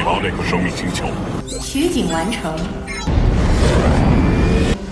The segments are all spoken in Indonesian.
到那颗生命星球。取景完成。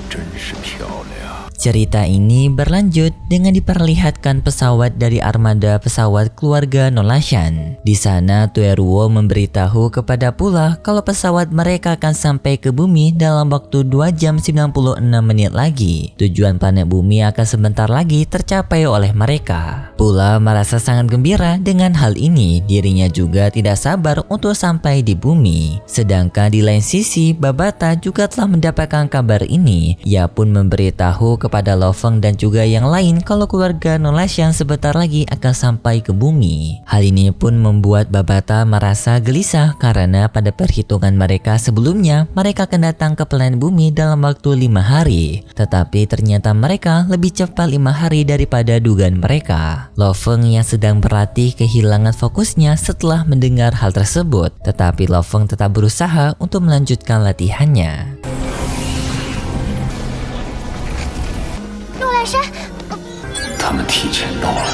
真是漂亮。 Cerita ini berlanjut dengan diperlihatkan pesawat dari armada pesawat keluarga Nolashan. Di sana Tueruo memberitahu kepada Pula kalau pesawat mereka akan sampai ke bumi dalam waktu 2 jam 96 menit lagi. Tujuan planet bumi akan sebentar lagi tercapai oleh mereka. Pula merasa sangat gembira dengan hal ini. Dirinya juga tidak sabar untuk sampai di bumi. Sedangkan di lain sisi, Babata juga telah mendapatkan kabar ini. Ia pun memberitahu kepada Lo Feng dan juga yang lain kalau keluarga Nolashan sebentar lagi akan sampai ke bumi. Hal ini pun membuat Babata merasa gelisah karena pada perhitungan mereka sebelumnya mereka akan datang ke planet bumi dalam waktu 5 hari. Tetapi ternyata mereka lebih cepat 5 hari daripada dugaan mereka. Lo Feng yang sedang berlatih kehilangan fokusnya setelah mendengar hal tersebut. Tetapi Lo Feng tetap berusaha untuk melanjutkan latihannya. 他们提前到了。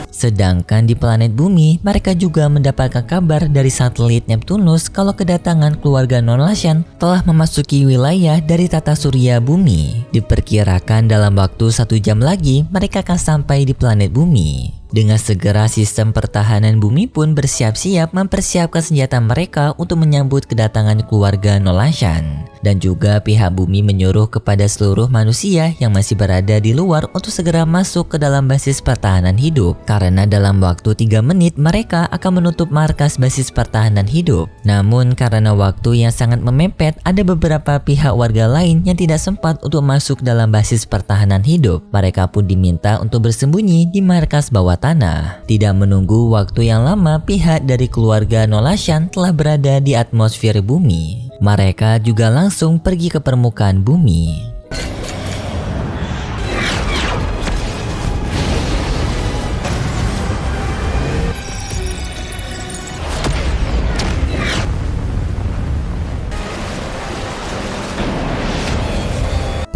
Sedangkan di planet bumi, mereka juga mendapatkan kabar dari satelit Neptunus kalau kedatangan keluarga Nolashan telah memasuki wilayah dari tata surya bumi. Diperkirakan dalam waktu 1 jam lagi, mereka akan sampai di planet bumi. Dengan segera sistem pertahanan bumi pun bersiap-siap mempersiapkan senjata mereka untuk menyambut kedatangan keluarga Nolashan. Dan juga pihak bumi menyuruh kepada seluruh manusia yang masih berada di luar untuk segera masuk ke dalam basis pertahanan hidup. Karena dalam waktu 3 menit mereka akan menutup markas basis pertahanan hidup. Namun karena waktu yang sangat memepet, ada beberapa pihak warga lain yang tidak sempat untuk masuk dalam basis pertahanan hidup. Mereka pun diminta untuk bersembunyi di markas bawah tanah. Tidak menunggu waktu yang lama, pihak dari keluarga Nolashan telah berada di atmosfer bumi. Mereka juga langsung pergi ke permukaan bumi.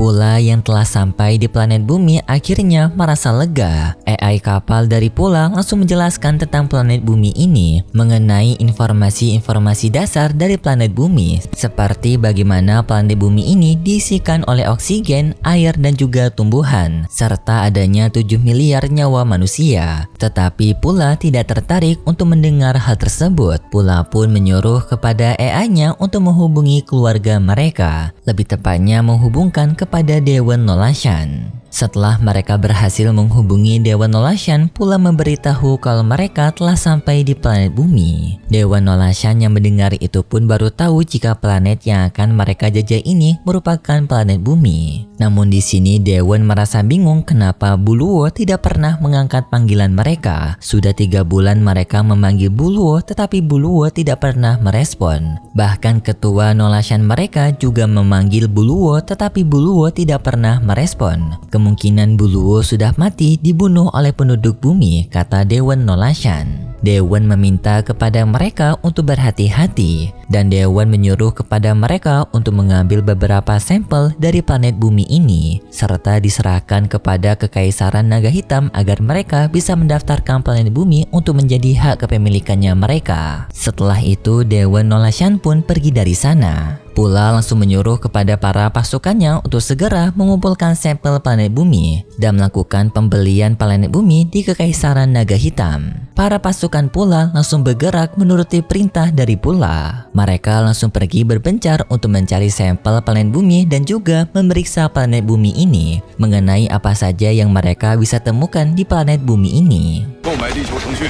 Pula yang telah sampai di planet bumi akhirnya merasa lega. AI kapal dari Pula langsung menjelaskan tentang planet bumi ini mengenai informasi-informasi dasar dari planet bumi, seperti bagaimana planet bumi ini diisikan oleh oksigen, air dan juga tumbuhan, serta adanya 7 miliar nyawa manusia. Tetapi Pula tidak tertarik untuk mendengar hal tersebut. Pula pun menyuruh kepada AI-nya untuk menghubungi keluarga mereka, lebih tepatnya menghubungkan kepada Dewan Nolashan. Setelah mereka berhasil menghubungi Dewan Nolashan, Pula memberitahu kalau mereka telah sampai di planet bumi. Dewan Nolashan yang mendengar itu pun baru tahu jika planet yang akan mereka jajah ini merupakan planet bumi. Namun di sini Dewan merasa bingung kenapa Buluo tidak pernah mengangkat panggilan mereka. Sudah 3 bulan mereka memanggil Buluo, tetapi Buluo tidak pernah merespon. Bahkan ketua Nolashan mereka juga memanggil Buluo, tetapi Buluo tidak pernah merespon. Kemungkinan Buluo sudah mati dibunuh oleh penduduk bumi, kata Dewan Nolashan. Dewan meminta kepada mereka untuk berhati-hati, dan Dewan menyuruh kepada mereka untuk mengambil beberapa sampel dari planet bumi ini, serta diserahkan kepada Kekaisaran Naga Hitam agar mereka bisa mendaftarkan planet bumi untuk menjadi hak kepemilikannya mereka. Setelah itu Dewan Nolashan pun pergi dari sana. Pula langsung menyuruh kepada para pasukannya untuk segera mengumpulkan sampel planet bumi dan melakukan pembelian planet bumi di Kekaisaran Naga Hitam. Para pasukan Pula langsung bergerak menuruti perintah dari Pula. Mereka langsung pergi berpencar untuk mencari sampel planet bumi dan juga memeriksa planet bumi ini mengenai apa saja yang mereka bisa temukan di planet bumi ini. 购买地球程序，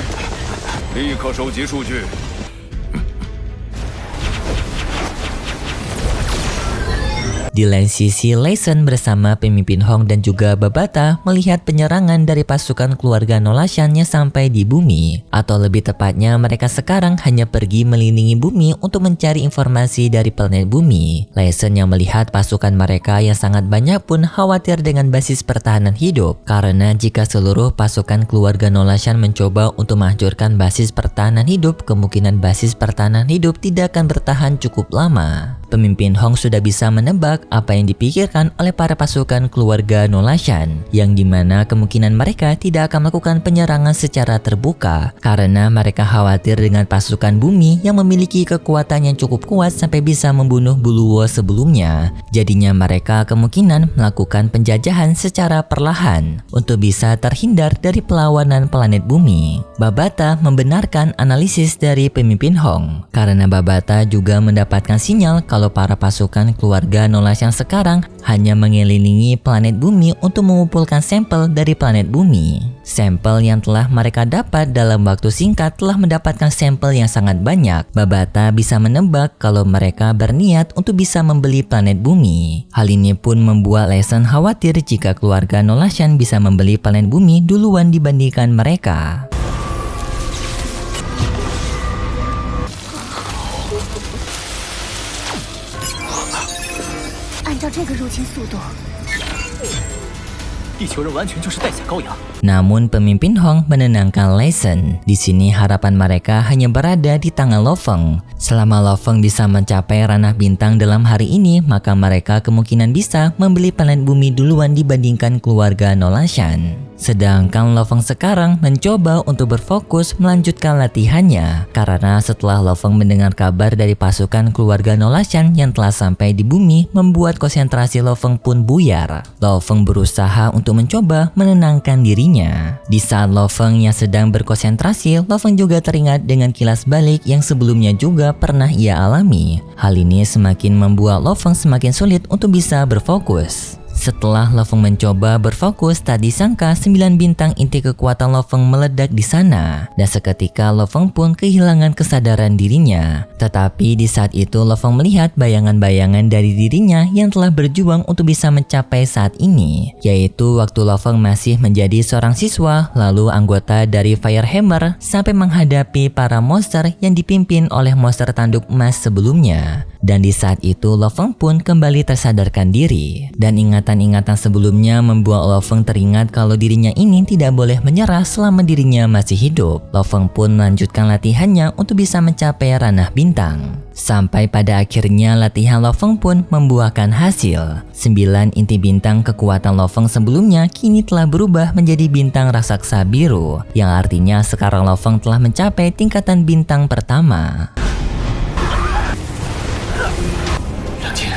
立刻收集数据。 Di lain sisi, Lei Sen bersama pemimpin Hong dan juga Babata melihat penyerangan dari pasukan keluarga Nolashan yang sampai di bumi. Atau lebih tepatnya, mereka sekarang hanya pergi melindungi bumi untuk mencari informasi dari planet bumi. Lei Sen yang melihat pasukan mereka yang sangat banyak pun khawatir dengan basis pertahanan hidup. Karena jika seluruh pasukan keluarga Nolashan mencoba untuk menghancurkan basis pertahanan hidup, kemungkinan basis pertahanan hidup tidak akan bertahan cukup lama. pemimpin Hong sudah bisa menebak apa yang dipikirkan oleh para pasukan keluarga Nolashan, yang dimana kemungkinan mereka tidak akan melakukan penyerangan secara terbuka karena mereka khawatir dengan pasukan bumi yang memiliki kekuatan yang cukup kuat sampai bisa membunuh Buluwo sebelumnya. Jadinya mereka kemungkinan melakukan penjajahan secara perlahan untuk bisa terhindar dari perlawanan planet bumi. Babata membenarkan analisis dari pemimpin Hong karena Babata juga mendapatkan sinyal kalau para pasukan keluarga Nolashan sekarang hanya mengelilingi planet bumi untuk mengumpulkan sampel dari planet bumi. Sampel yang telah mereka dapat dalam waktu singkat telah mendapatkan sampel yang sangat banyak. Babata bisa menebak kalau mereka berniat untuk bisa membeli planet bumi. Hal ini pun membuat Leysen khawatir jika keluarga Nolashan bisa membeli planet bumi duluan dibandingkan mereka. 按照这个入侵速度， 地球人完全就是待宰羔羊。 Namun pemimpin Hong menenangkan Leysen. Di sini harapan mereka hanya berada di tangan Lo Feng. Selama Lo Feng bisa mencapai ranah bintang dalam hari ini, maka mereka kemungkinan bisa membeli planet bumi duluan dibandingkan keluarga Nolashan. Sedangkan Lo Feng sekarang mencoba untuk berfokus melanjutkan latihannya karena setelah Lo Feng mendengar kabar dari pasukan keluarga Nolashan yang telah sampai di bumi, membuat konsentrasi Lo Feng pun buyar. Lo Feng berusaha untuk mencoba menenangkan dirinya. Di saat Lo Feng yang sedang berkonsentrasi, Lo Feng juga teringat dengan kilas balik yang sebelumnya juga pernah ia alami. Hal ini semakin membuat Lo Feng semakin sulit untuk bisa berfokus. Setelah Lo Feng mencoba berfokus, tak disangka 9 bintang inti kekuatan Lo Feng meledak di sana. Dan seketika Lo Feng pun kehilangan kesadaran dirinya. Tetapi di saat itu Lo Feng melihat bayangan-bayangan dari dirinya yang telah berjuang untuk bisa mencapai saat ini. Yaitu waktu Lo Feng masih menjadi seorang siswa, lalu anggota dari Firehammer sampai menghadapi para monster yang dipimpin oleh monster tanduk emas sebelumnya. Dan di saat itu Lo Feng pun kembali tersadarkan diri. Dan ingatan sebelumnya membuat Lo Feng teringat kalau dirinya ini tidak boleh menyerah selama dirinya masih hidup. Lo Feng pun melanjutkan latihannya untuk bisa mencapai ranah bintang. Sampai pada akhirnya latihan Lo Feng pun membuahkan hasil. 9 inti bintang kekuatan Lo Feng sebelumnya kini telah berubah menjadi bintang raksasa biru, yang artinya sekarang Lo Feng telah mencapai tingkatan bintang pertama. 梁天，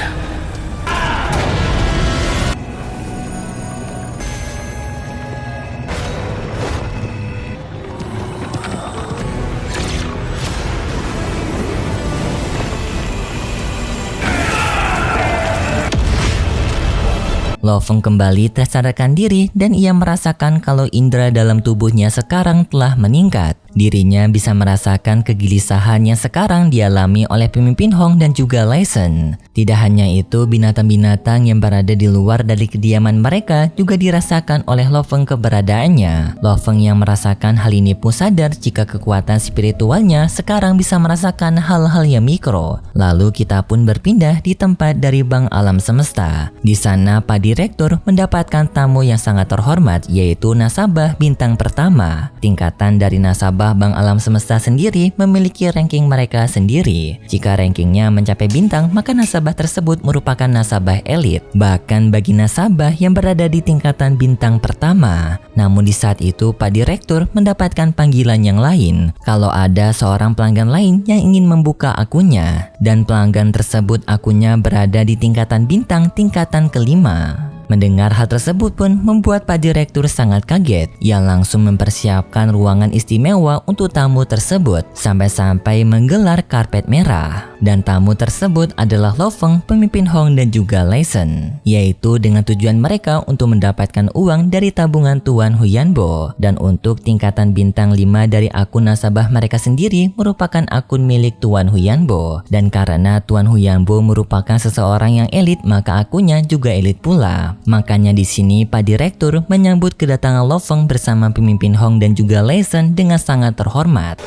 Lo Feng kembali tersadarkan diri dan ia merasakan kalau indera dalam tubuhnya sekarang telah meningkat. Dirinya bisa merasakan kegelisahan yang sekarang dialami oleh pemimpin Hong dan juga Leysen. Tidak hanya itu, binatang-binatang yang berada di luar dari kediaman mereka juga dirasakan oleh Lo Feng keberadaannya. Lo Feng yang merasakan hal ini pun sadar jika kekuatan spiritualnya sekarang bisa merasakan hal-hal yang mikro. Lalu kita pun berpindah di tempat dari Bank Alam Semesta. Di sana Pak Direktur mendapatkan tamu yang sangat terhormat, yaitu nasabah bintang pertama. Tingkatan dari nasabah Bank Alam Semesta sendiri memiliki ranking mereka sendiri. Jika rankingnya mencapai bintang, maka nasabah tersebut merupakan nasabah elit. Bahkan bagi nasabah yang berada di tingkatan bintang pertama. Namun di saat itu Pak Direktur mendapatkan panggilan yang lain. Kalau ada seorang pelanggan lain yang ingin membuka akunnya, dan pelanggan tersebut akunnya berada di tingkatan bintang tingkatan kelima. Mendengar hal tersebut pun membuat Pak Direktur sangat kaget. Ia langsung mempersiapkan ruangan istimewa untuk tamu tersebut sampai-sampai menggelar karpet merah. Dan tamu tersebut adalah Lo Feng, pemimpin Hong dan juga Leysen. Yaitu dengan tujuan mereka untuk mendapatkan uang dari tabungan Tuan Huyanbo. Dan untuk tingkatan bintang 5 dari akun nasabah mereka sendiri merupakan akun milik Tuan Huyanbo. Dan karena Tuan Huyanbo merupakan seseorang yang elit, maka akunnya juga elit pula. Makanya di sini Pak Direktur menyambut kedatangan Lo Feng bersama pemimpin Hong dan juga Leysen dengan sangat terhormat.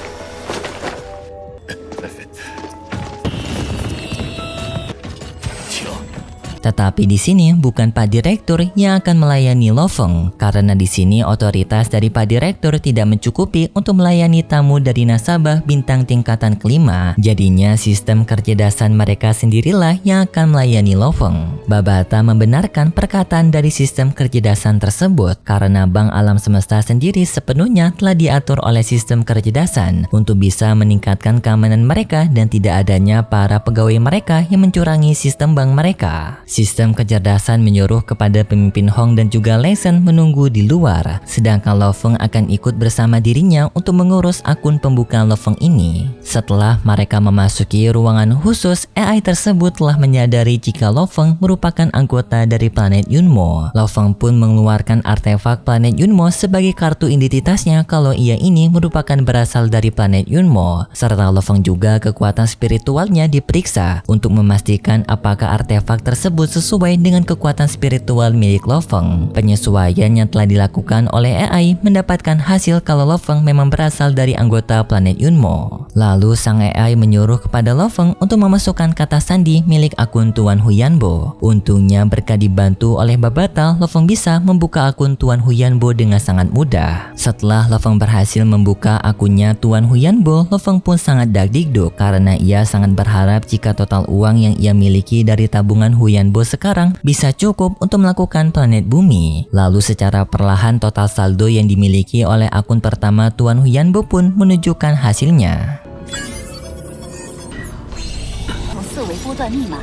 Tetapi di sini bukan Pak Direktur yang akan melayani Lo Feng, karena di sini otoritas dari Pak Direktur tidak mencukupi untuk melayani tamu dari nasabah bintang tingkatan kelima. Jadinya sistem kecerdasan mereka sendirilah yang akan melayani Lo Feng. Babata membenarkan perkataan dari sistem kecerdasan tersebut karena Bank Alam Semesta sendiri sepenuhnya telah diatur oleh sistem kecerdasan untuk bisa meningkatkan keamanan mereka dan tidak adanya para pegawai mereka yang mencurangi sistem bank mereka. Sistem kecerdasan menyuruh kepada pemimpin Hong dan juga Lei Shen menunggu di luar, sedangkan Lo Feng akan ikut bersama dirinya untuk mengurus akun pembukaan Lo Feng ini. Setelah mereka memasuki ruangan khusus, AI tersebut telah menyadari jika Lo Feng merupakan anggota dari planet Yunmo. Lo Feng pun mengeluarkan artefak planet Yunmo sebagai kartu identitasnya kalau ia ini merupakan berasal dari planet Yunmo, serta Lo Feng juga kekuatan spiritualnya diperiksa untuk memastikan apakah artefak tersebut sesuai dengan kekuatan spiritual milik Lo Feng. Penyesuaian yang telah dilakukan oleh AI mendapatkan hasil kalau Lo Feng memang berasal dari anggota planet Yunmo. Lalu sang AI menyuruh kepada Lo Feng untuk memasukkan kata sandi milik akun Tuan Huyanbo. Untungnya berkat dibantu oleh Babata, Lo Feng bisa membuka akun Tuan Huyanbo dengan sangat mudah. Setelah Lo Feng berhasil membuka akunnya Tuan Huyanbo, Lo Feng pun sangat dagdikduk karena ia sangat berharap jika total uang yang ia miliki dari tabungan Huyanbo sekarang bisa cukup untuk melakukan planet bumi. Lalu secara perlahan total saldo yang dimiliki oleh akun pertama Tuan Huyanbo pun menunjukkan hasilnya. 4维波段密码。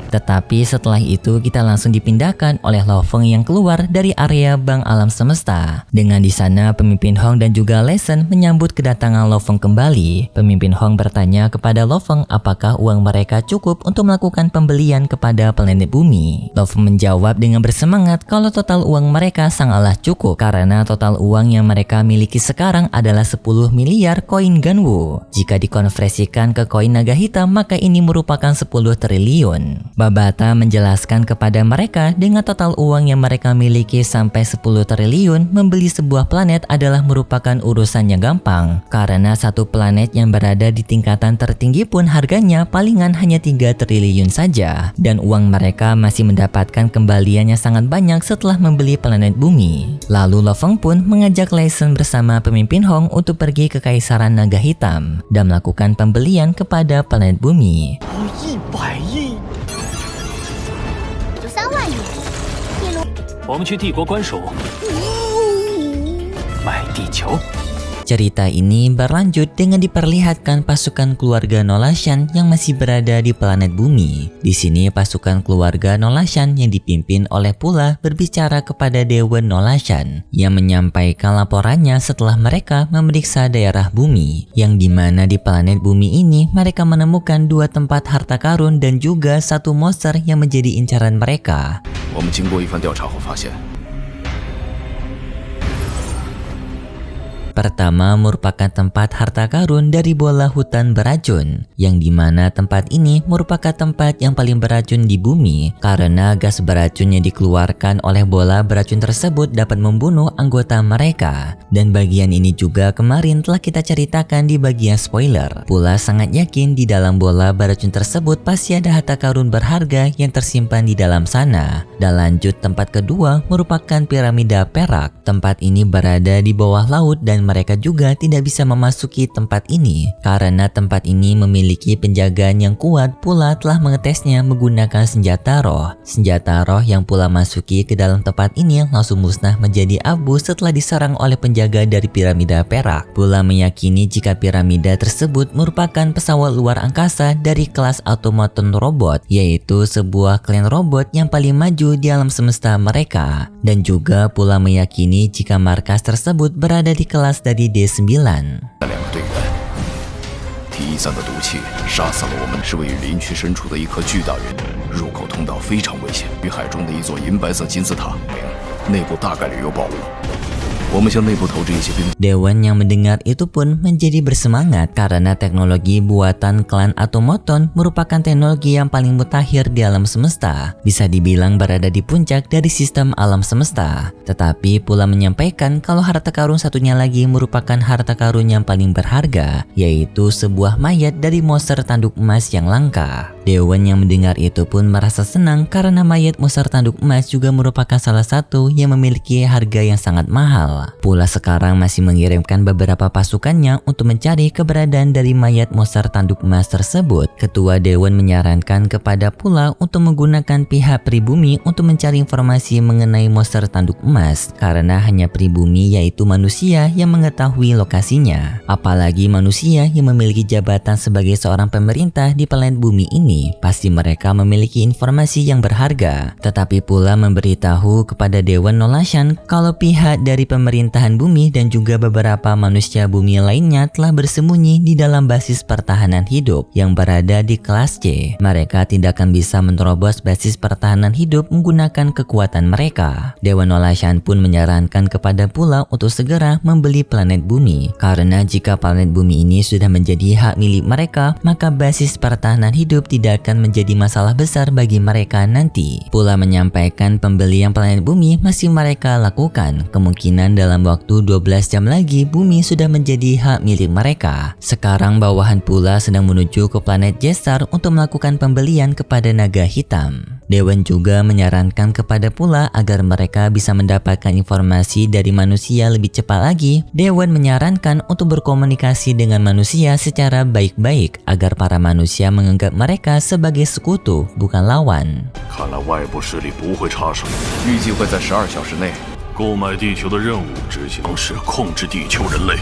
Tetapi setelah itu kita langsung dipindahkan oleh Lo Feng yang keluar dari area Bank Alam Semesta. Dengan di sana pemimpin Hong dan juga Lei Shen menyambut kedatangan Lo Feng kembali. Pemimpin Hong bertanya kepada Lo Feng apakah uang mereka cukup untuk melakukan pembelian kepada planet bumi. Lo Feng menjawab dengan bersemangat kalau total uang mereka sangatlah cukup karena total uang yang mereka miliki sekarang adalah 10 miliar koin Ganwu. Jika dikonversikan ke koin naga hitam maka ini merupakan 10 triliun. Babata menjelaskan kepada mereka dengan total uang yang mereka miliki sampai 10 triliun, membeli sebuah planet adalah merupakan urusan yang gampang. Karena satu planet yang berada di tingkatan tertinggi pun harganya palingan hanya 3 triliun saja. Dan uang mereka masih mendapatkan kembalian yang sangat banyak setelah membeli planet bumi. Lalu Lo Feng pun mengajak Lei Shen bersama pemimpin Hong untuk pergi ke Kaisaran Naga Hitam dan melakukan pembelian kepada planet bumi. 100亿！ 3万亿，地龙。 我们去帝国官署买地球。 Cerita ini berlanjut dengan diperlihatkan pasukan keluarga Nolashan yang masih berada di planet bumi. Di sini pasukan keluarga Nolashan yang dipimpin oleh Pula berbicara kepada Dewan Nolashan yang menyampaikan laporannya setelah mereka memeriksa daerah bumi, yang dimana di planet bumi ini mereka menemukan 2 tempat harta karun dan juga 1 monster yang menjadi incaran mereka. 我们经过一番调查后发现， Pertama merupakan tempat harta karun dari bola hutan beracun, yang dimana tempat ini merupakan tempat yang paling beracun di bumi karena gas beracun yang dikeluarkan oleh bola beracun tersebut dapat membunuh anggota mereka. Dan bagian ini juga kemarin telah kita ceritakan di bagian spoiler. Pula sangat yakin di dalam bola beracun tersebut pasti ada harta karun berharga yang tersimpan di dalam sana. Dan lanjut tempat kedua merupakan piramida perak. Tempat ini berada di bawah laut dan mereka juga tidak bisa memasuki tempat ini karena tempat ini memiliki penjagaan yang kuat. Pula telah mengetesnya menggunakan senjata roh. Senjata roh yang Pula masuki ke dalam tempat ini langsung musnah menjadi abu setelah diserang oleh penjaga dari piramida perak. Pula meyakini jika piramida tersebut merupakan pesawat luar angkasa dari kelas automaton robot, yaitu sebuah klan robot yang paling maju di alam semesta mereka. Dan juga Pula meyakini jika markas tersebut berada di kelas dari D9. 那2个队员，T13的毒气杀死了我们，是位于林区深处的一颗巨大云，入口通道非常危险，与海中的一座银白色金字塔，内部大概率有宝物。我我们向内部投掷一些兵。 Dewan yang mendengar itu pun menjadi bersemangat karena teknologi buatan klan Automaton merupakan teknologi yang paling mutakhir di alam semesta. Bisa dibilang berada di puncak dari sistem alam semesta. Tetapi pula menyampaikan kalau harta karun satunya lagi merupakan harta karun yang paling berharga, yaitu sebuah mayat dari monster tanduk emas yang langka. Dewan yang mendengar itu pun merasa senang karena mayat monster tanduk emas juga merupakan salah satu yang memiliki harga yang sangat mahal. Pula sekarang masih mengirimkan beberapa pasukannya untuk mencari keberadaan dari mayat monster tanduk emas tersebut. Ketua Dewan menyarankan kepada Pula untuk menggunakan pihak pribumi untuk mencari informasi mengenai monster tanduk emas karena hanya pribumi yaitu manusia yang mengetahui lokasinya. Apalagi manusia yang memiliki jabatan sebagai seorang pemerintah di planet bumi ini, pasti mereka memiliki informasi yang berharga. Tetapi Pula memberitahu kepada Dewan Nolashan kalau pihak dari pemerintahan bumi dan juga beberapa manusia bumi lainnya telah bersembunyi di dalam basis pertahanan hidup yang berada di kelas C. Mereka tidak akan bisa menerobos basis pertahanan hidup menggunakan kekuatan mereka. Dewan Nolashan pun menyarankan kepada Pula untuk segera membeli planet bumi karena jika planet bumi ini sudah menjadi hak milik mereka, maka basis pertahanan hidup tidak akan menjadi masalah besar bagi mereka nanti. Pula menyampaikan pembelian planet bumi masih mereka lakukan. Kemungkinan dalam waktu 12 jam lagi bumi sudah menjadi hak milik mereka. Sekarang bawahan Pula sedang menuju ke planet Jesar untuk melakukan pembelian kepada naga hitam. Dewan juga menyarankan kepada Pula agar mereka bisa mendapatkan informasi dari manusia lebih cepat lagi. Dewan menyarankan untuk berkomunikasi dengan manusia secara baik-baik agar para manusia menganggap mereka sebagai sekutu, bukan lawan. 看来外部势力不会插手，预计会在12小时内。购买地球的任务执行方式控制地球人类。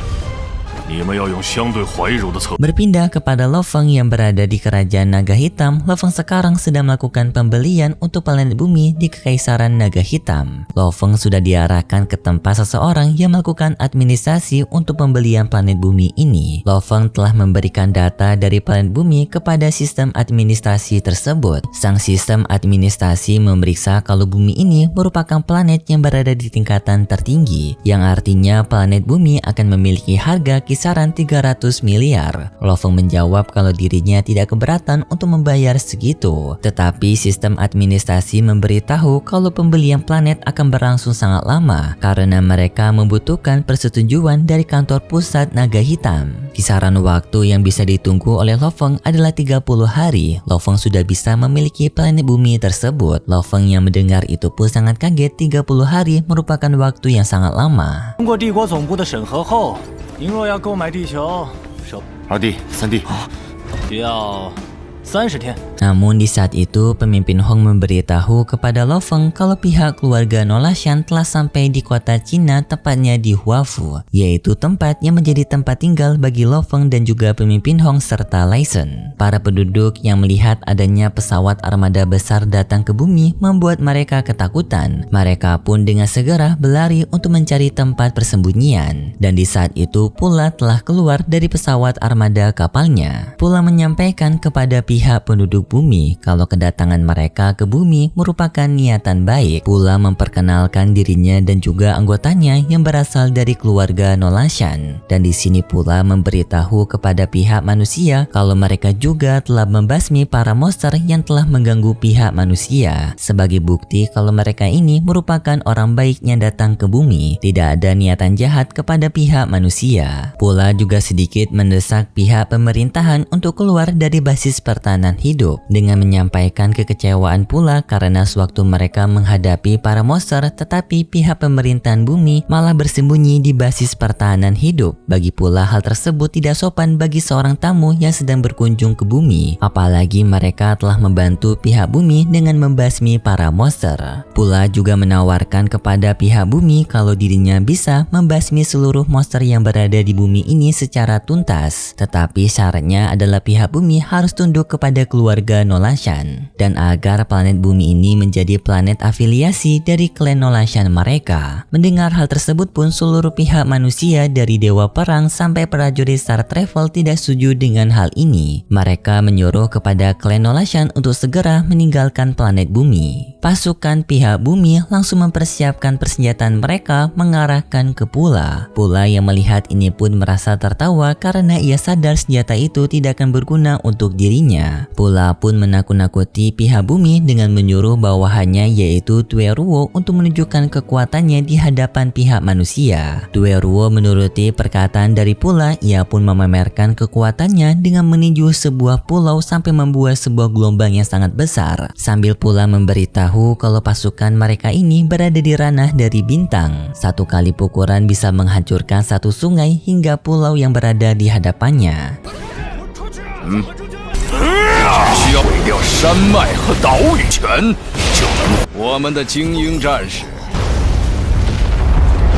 你们要用相对怀柔的策略。 Berpindah kepada Lo Feng yang berada di kerajaan naga hitam, Lo Feng sekarang sedang melakukan pembelian untuk planet bumi di kekaisaran naga hitam. Lo Feng sudah diarahkan ke tempat seseorang yang melakukan administrasi untuk pembelian planet bumi ini. Lo Feng telah memberikan data dari planet bumi kepada sistem administrasi tersebut. Sang sistem administrasi memeriksa kalau bumi ini merupakan planet yang berada di tingkatan tertinggi, yang artinya planet bumi akan memiliki harga kisaran 300 miliar. Lo Feng menjawab kalau dirinya tidak keberatan untuk membayar segitu. Tetapi sistem administrasi memberitahu kalau pembelian planet akan berlangsung sangat lama karena mereka membutuhkan persetujuan dari kantor pusat naga hitam. Kisaran waktu yang bisa ditunggu oleh Lo Feng adalah 30 hari. Lo Feng sudah bisa memiliki planet bumi tersebut. Lo Feng yang mendengar itu pun sangat kaget. 30 hari merupakan waktu yang sangat lama. 通过帝国总部的审核后，您若要购买地球，首二弟、三弟，需要30天。 Namun di saat itu pemimpin Hong memberitahu kepada Lo Feng kalau pihak keluarga Nolashan telah sampai di kota Cina, tepatnya di Huafu, yaitu tempat yang menjadi tempat tinggal bagi Lo Feng dan juga pemimpin Hong serta Lai Shen. Para penduduk yang melihat adanya pesawat armada besar datang ke bumi membuat mereka ketakutan. Mereka pun dengan segera berlari untuk mencari tempat persembunyian. Dan di saat itu Pula telah keluar dari pesawat armada kapalnya. Pula menyampaikan kepada pihak penduduk bumi kalau kedatangan mereka ke bumi merupakan niatan baik. Pula memperkenalkan dirinya dan juga anggotanya yang berasal dari keluarga Nolashan. Dan di sini Pula memberitahu kepada pihak manusia kalau mereka juga telah membasmi para monster yang telah mengganggu pihak manusia. Sebagai bukti kalau mereka ini merupakan orang baik yang datang ke bumi, tidak ada niatan jahat kepada pihak manusia. Pula juga sedikit mendesak pihak pemerintahan untuk keluar dari basis pertahanan hidup dengan menyampaikan kekecewaan Pula karena sewaktu mereka menghadapi para monster tetapi pihak pemerintahan bumi malah bersembunyi di basis pertahanan hidup. Bagi Pula hal tersebut tidak sopan bagi seorang tamu yang sedang berkunjung ke bumi, apalagi mereka telah membantu pihak bumi dengan membasmi para monster. Pula juga menawarkan kepada pihak bumi kalau dirinya bisa membasmi seluruh monster yang berada di bumi ini secara tuntas, tetapi syaratnya adalah pihak bumi harus tunduk kepada keluarga Nolashan dan agar planet bumi ini menjadi planet afiliasi dari klan Nolashan mereka. Mendengar hal tersebut pun seluruh pihak manusia dari dewa perang sampai prajurit Star Travel tidak setuju dengan hal ini. Mereka menyuruh kepada klan Nolashan untuk segera meninggalkan planet bumi. pasukan pihak bumi langsung mempersiapkan persenjataan mereka mengarahkan ke Pula. Pula yang melihat ini pun merasa tertawa karena ia sadar senjata itu tidak akan berguna untuk dirinya. Pula pun menakut-nakuti pihak bumi dengan menyuruh bawahannya yaitu Tueruo untuk menunjukkan kekuatannya di hadapan pihak manusia. Tueruo menuruti perkataan dari Pula, ia pun memamerkan kekuatannya dengan meninju sebuah pulau sampai membuat sebuah gelombang yang sangat besar, sambil pula memberitahu kalau pasukan mereka ini berada di ranah dari bintang. Satu kali pukulan bisa menghancurkan satu sungai hingga pulau yang berada di hadapannya. 需要毁掉山脉和岛屿权，就能我们的精英战士。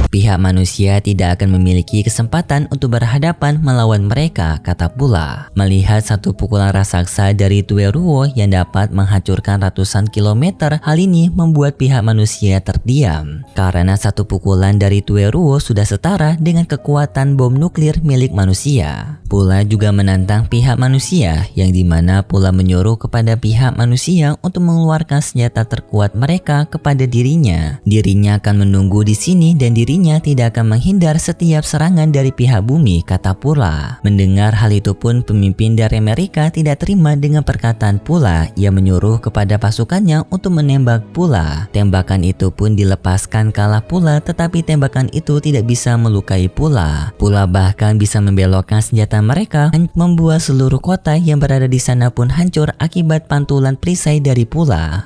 Pihak manusia tidak akan memiliki kesempatan untuk berhadapan melawan mereka, kata Pula. Melihat satu pukulan raksasa dari Tueruo yang dapat menghancurkan ratusan kilometer, hal ini membuat pihak manusia terdiam. Karena satu pukulan dari Tueruo sudah setara dengan kekuatan bom nuklir milik manusia. Pula juga menantang pihak manusia, yang dimana Pula menyuruh kepada pihak manusia untuk mengeluarkan senjata terkuat mereka kepada dirinya. Dirinya akan menunggu di sini dan dirinya tidak akan menghindar setiap serangan dari pihak bumi, kata Pula. Mendengar hal itu pun pemimpin dari Amerika tidak terima dengan perkataan Pula. Ia menyuruh kepada pasukannya untuk menembak Pula. Tembakan itu pun dilepaskan kala Pula, tetapi tembakan itu tidak bisa melukai Pula. Pula bahkan bisa membelokkan senjata mereka, membuat seluruh kota yang berada di sana pun hancur akibat pantulan perisai dari Pula.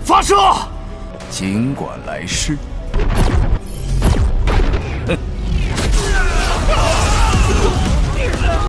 发射！尽管来世。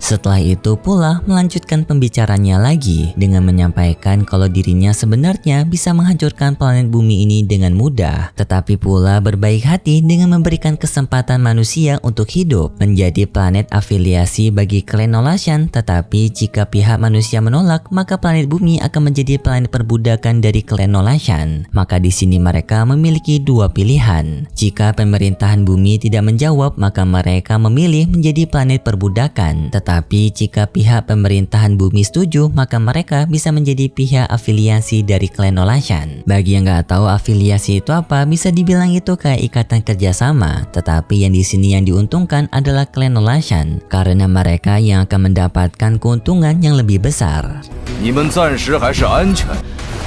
Setelah itu Pula melanjutkan pembicaranya lagi dengan menyampaikan kalau dirinya sebenarnya bisa menghancurkan planet bumi ini dengan mudah. Tetapi Pula berbaik hati dengan memberikan kesempatan manusia untuk hidup menjadi planet afiliasi bagi klan Nolashan. Tetapi jika pihak manusia menolak, maka planet bumi akan menjadi planet perbudakan dari klan Nolashan. Maka di sini mereka memiliki dua pilihan. Jika pemerintahan bumi tidak menjawab, maka mereka memilih menjadi planet perbudakan. Tapi jika pihak pemerintahan bumi setuju, maka mereka bisa menjadi pihak afiliasi dari klan Nolashan. Bagi yang nggak tahu afiliasi itu apa, bisa dibilang itu kayak ikatan kerjasama. Tetapi yang di sini yang diuntungkan adalah klan Nolashan, karena mereka yang akan mendapatkan keuntungan yang lebih besar. 你们暂时还是安全。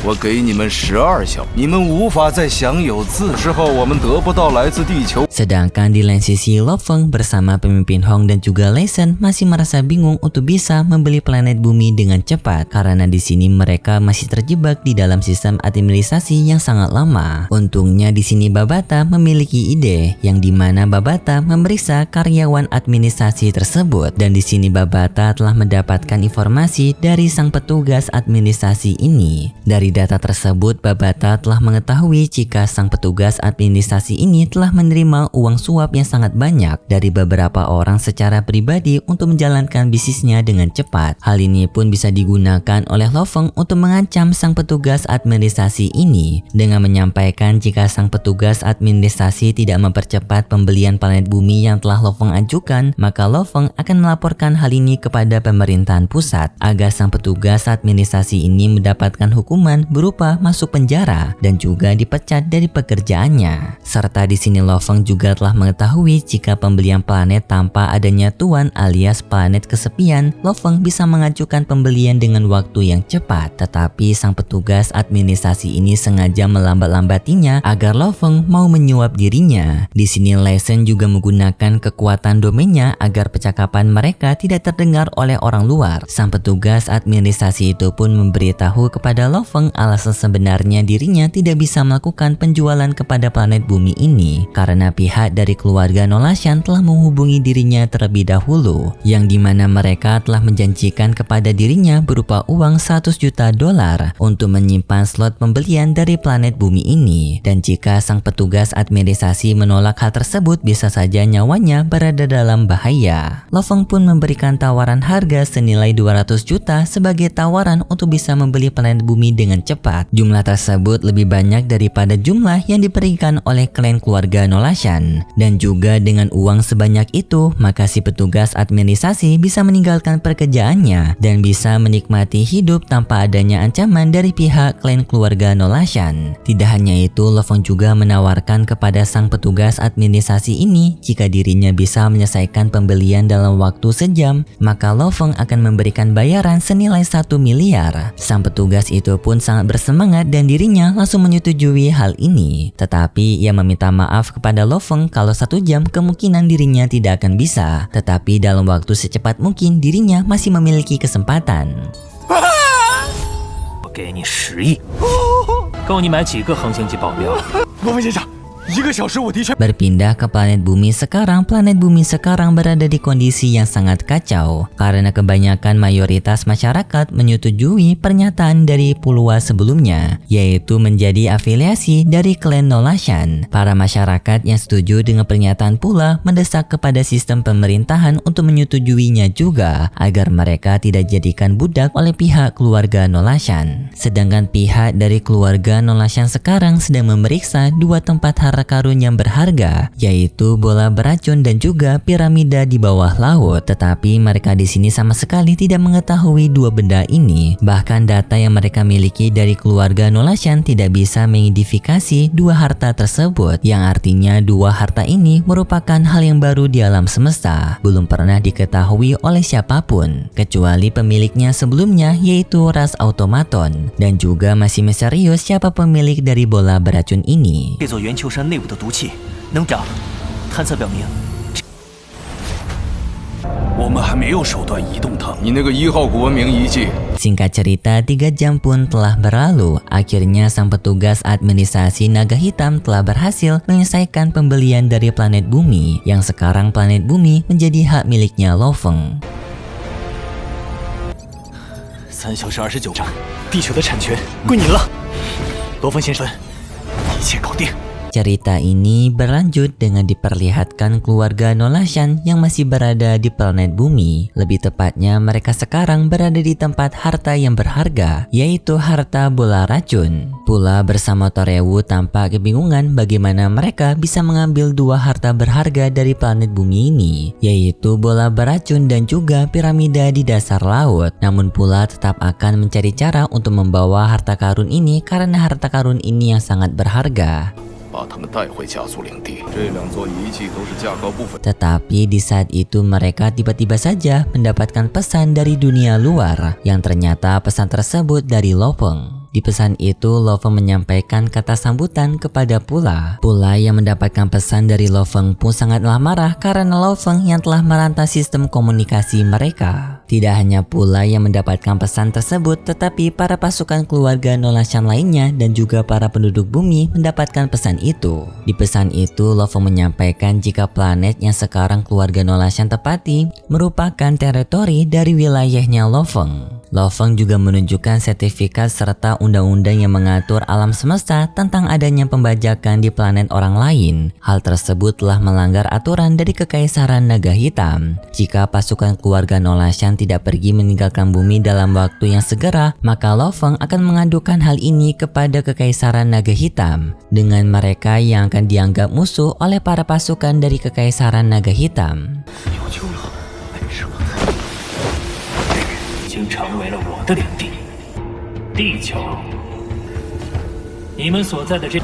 我给你们12小时，你们无法再享有自之后我们得不到来自地球。 Sedangkan di lain sisi, Lo Feng bersama pemimpin Hong dan juga Lei Shen masih merasa bingung untuk bisa membeli planet bumi dengan cepat karena di sini mereka masih terjebak di dalam sistem administrasi yang sangat lama. Untungnya di sini Babata memiliki ide yang dimana Babata memeriksa karyawan administrasi tersebut dan di sini Babata telah mendapatkan informasi dari sang petugas administrasi ini. Dari data tersebut, Babata telah mengetahui jika sang petugas administrasi ini telah menerima uang suap yang sangat banyak dari beberapa orang secara pribadi untuk menjalankan bisnisnya dengan cepat. Hal ini pun bisa digunakan oleh Lo Feng untuk mengancam sang petugas administrasi ini dengan menyampaikan jika sang petugas administrasi tidak mempercepat pembelian planet bumi yang telah Lo Feng ajukan, maka Lo Feng akan melaporkan hal ini kepada pemerintahan pusat agar sang petugas administrasi ini mendapatkan hukuman berupa masuk penjara dan juga dipecat dari pekerjaannya. Serta di sini Lo Feng juga telah mengetahui jika pembelian planet tanpa adanya tuan alias planet kesepian, Lo Feng bisa mengajukan pembelian dengan waktu yang cepat. Tetapi sang petugas administrasi ini sengaja melambat-lambatinya agar Lo Feng mau menyuap dirinya. Di sini Lei Shen juga menggunakan kekuatan domainnya agar percakapan mereka tidak terdengar oleh orang luar. Sang petugas administrasi itu pun memberitahu kepada Lo Feng alasan sebenarnya dirinya tidak bisa melakukan penjualan kepada planet bumi ini karena pihak dari keluarga Nolashan telah menghubungi dirinya terlebih dahulu, yang dimana mereka telah menjanjikan kepada dirinya berupa uang 100 juta dolar untuk menyimpan slot pembelian dari planet bumi ini. Dan jika sang petugas administrasi menolak hal tersebut, bisa saja nyawanya berada dalam bahaya. Lo Feng pun memberikan tawaran harga senilai 200 juta sebagai tawaran untuk bisa membeli planet bumi dengan dengan cepat. Jumlah tersebut lebih banyak daripada jumlah yang diberikan oleh klan keluarga Nolashan. Dan juga dengan uang sebanyak itu, maka si petugas administrasi bisa meninggalkan pekerjaannya dan bisa menikmati hidup tanpa adanya ancaman dari pihak klan keluarga Nolashan. Tidak hanya itu, Lo Feng juga menawarkan kepada sang petugas administrasi ini jika dirinya bisa menyelesaikan pembelian dalam waktu sejam, maka Lo Feng akan memberikan bayaran senilai 1 miliar. Sang petugas itu pun sangat bersemangat dan dirinya langsung menyetujui hal ini. Tetapi ia meminta maaf kepada Lo Feng kalau 1 jam kemungkinan dirinya tidak akan bisa. Tetapi dalam waktu secepat mungkin dirinya masih memiliki kesempatan. 我给你10亿，够你买几个横星级保镖？ 罗峰先生，1个小时我的确。 Berpindah ke planet bumi sekarang berada di kondisi yang sangat kacau karena kebanyakan mayoritas masyarakat menyetujui pernyataan dari Pulau sebelumnya, yaitu menjadi afiliasi dari klan Nolashan. Para masyarakat yang setuju dengan pernyataan pula mendesak kepada sistem pemerintahan untuk menyetujuinya juga agar mereka tidak dijadikan budak oleh pihak keluarga Nolashan. Sedangkan pihak dari keluarga Nolashan sekarang sedang memeriksa 2 tempat harta karun yang berharga, yaitu bola beracun dan juga piramida di bawah laut. Tetapi mereka di sini sama sekali tidak mengetahui 2 benda ini. Bahkan data yang mereka miliki dari keluarga Nolashan tidak bisa mengidentifikasi 2 harta tersebut, yang artinya 2 harta ini merupakan hal yang baru di alam semesta, belum pernah diketahui oleh siapapun kecuali pemiliknya sebelumnya, yaitu ras automaton, dan juga masih misterius siapa pemilik dari bola beracun ini. 这座圆球山内部的毒气能长，探测表明，我们还没有手段移动它。你那个1号古文明遗迹， Singkat cerita, 3 jam pun telah berlalu. Akhirnya sang petugas administrasi naga hitam telah berhasil menyelesaikan pembelian dari planet bumi, yang sekarang planet bumi menjadi hak miliknya Lo Feng. 3小时29分，地球的产权归您了，罗峰先生，一切搞定。 Cerita ini berlanjut dengan diperlihatkan keluarga Nolashan yang masih berada di planet bumi. Lebih tepatnya mereka sekarang berada di tempat harta yang berharga, yaitu harta bola racun. Pula bersama Torewu tampak kebingungan bagaimana mereka bisa mengambil 2 harta berharga dari planet bumi ini, yaitu bola beracun dan juga piramida di dasar laut. Namun pula tetap akan mencari cara untuk membawa harta karun ini karena harta karun ini yang sangat berharga. 把他们带回家族领地。这2座遗迹都是价高不菲。 Tetapi di saat itu mereka tiba-tiba saja mendapatkan pesan dari dunia luar, yang ternyata pesan tersebut dari Lo Feng. Di pesan itu, Lo Feng menyampaikan kata sambutan kepada Pula. Pula yang mendapatkan pesan dari Lo Feng pun sangatlah marah karena Lo Feng yang telah merantas sistem komunikasi mereka. Tidak hanya Pula yang mendapatkan pesan tersebut, tetapi para pasukan keluarga Nolashan lainnya dan juga para penduduk bumi mendapatkan pesan itu. Di pesan itu, Lo Feng menyampaikan jika planet yang sekarang keluarga Nolashan tepati merupakan teritori dari wilayahnya Lo Feng. Lo Feng juga menunjukkan sertifikat serta undang-undang yang mengatur alam semesta tentang adanya pembajakan di planet orang lain. Hal tersebut telah melanggar aturan dari Kekaisaran Naga Hitam. Jika pasukan keluarga Nolashan tidak pergi meninggalkan bumi dalam waktu yang segera, maka Lo Feng akan mengadukan hal ini kepada Kekaisaran Naga Hitam, dengan mereka yang akan dianggap musuh oleh para pasukan dari Kekaisaran Naga Hitam. 已经成为了我的领地，地球，你们所在的这，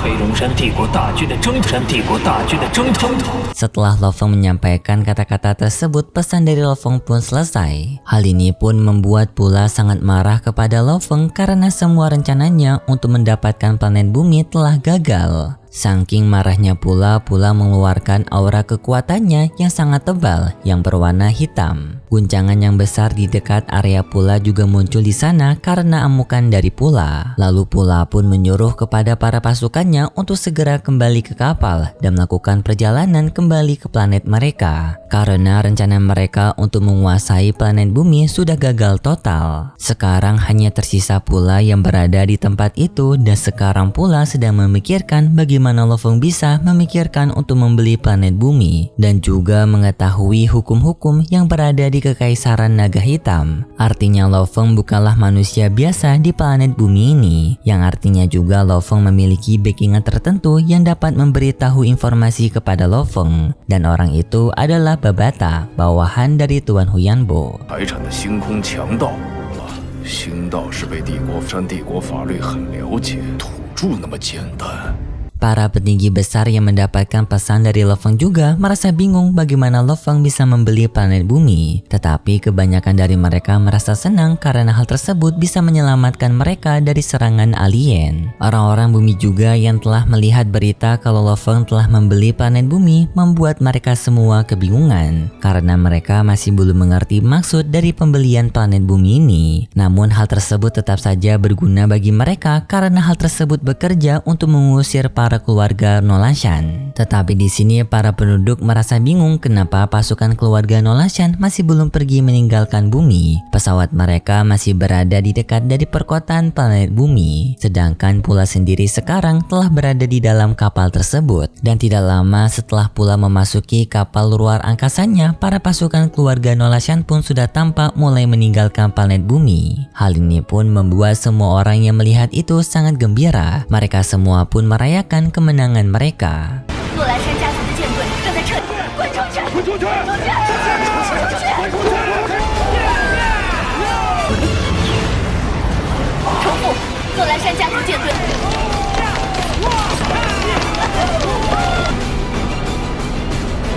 黑龙山帝国大军的征头。 Setelah Lo Feng menyampaikan kata-kata tersebut, pesan dari Lo Feng pun selesai. Hal ini pun membuat Pula sangat marah kepada Lo Feng karena semua rencananya untuk mendapatkan planet bumi telah gagal. Saking marahnya Pula mengeluarkan aura kekuatannya yang sangat tebal yang berwarna hitam. Guncangan yang besar di dekat area Pula juga muncul di sana karena amukan dari Pula. Lalu Pula pun menyuruh kepada para pasukannya untuk segera kembali ke kapal dan melakukan perjalanan kembali ke planet mereka. Karena rencana mereka untuk menguasai planet bumi sudah gagal total. Sekarang hanya tersisa Pula yang berada di tempat itu dan sekarang Pula sedang memikirkan bagaimana bagaimana Lo Feng bisa memikirkan untuk membeli planet bumi dan juga mengetahui hukum-hukum yang berada di Kekaisaran Naga Hitam. Artinya Lo Feng bukanlah manusia biasa di planet bumi ini, yang artinya juga Lo Feng memiliki backingan tertentu yang dapat memberitahu informasi kepada Lo Feng, dan orang itu adalah Babata, bawahan dari Tuan Huyanbo. 财产的星空强盗星道是被帝国山帝国法律很了解，土著那么简单。 Para petinggi besar yang mendapatkan pesan dari Lo Feng juga merasa bingung bagaimana Lo Feng bisa membeli planet bumi. Tetapi kebanyakan dari mereka merasa senang karena hal tersebut bisa menyelamatkan mereka dari serangan alien. Orang-orang bumi juga yang telah melihat berita kalau Lo Feng telah membeli planet bumi membuat mereka semua kebingungan. Karena mereka masih belum mengerti maksud dari pembelian planet bumi ini. Namun hal tersebut tetap saja berguna bagi mereka karena hal tersebut bekerja untuk mengusir para keluarga Nolashan. Tetapi di sini para penduduk merasa bingung kenapa pasukan keluarga Nolashan masih belum pergi meninggalkan bumi. Pesawat mereka masih berada di dekat dari perkotaan planet bumi. Sedangkan Pula sendiri sekarang telah berada di dalam kapal tersebut. Dan tidak lama setelah Pula memasuki kapal luar angkasanya, para pasukan keluarga Nolashan pun sudah tampak mulai meninggalkan planet bumi. Hal ini pun membuat semua orang yang melihat itu sangat gembira. Mereka semua pun merayakan kemenangan mereka. 诺兰山家族的舰队正在撤离，滚出去！滚出去！重复，诺兰山家族舰队。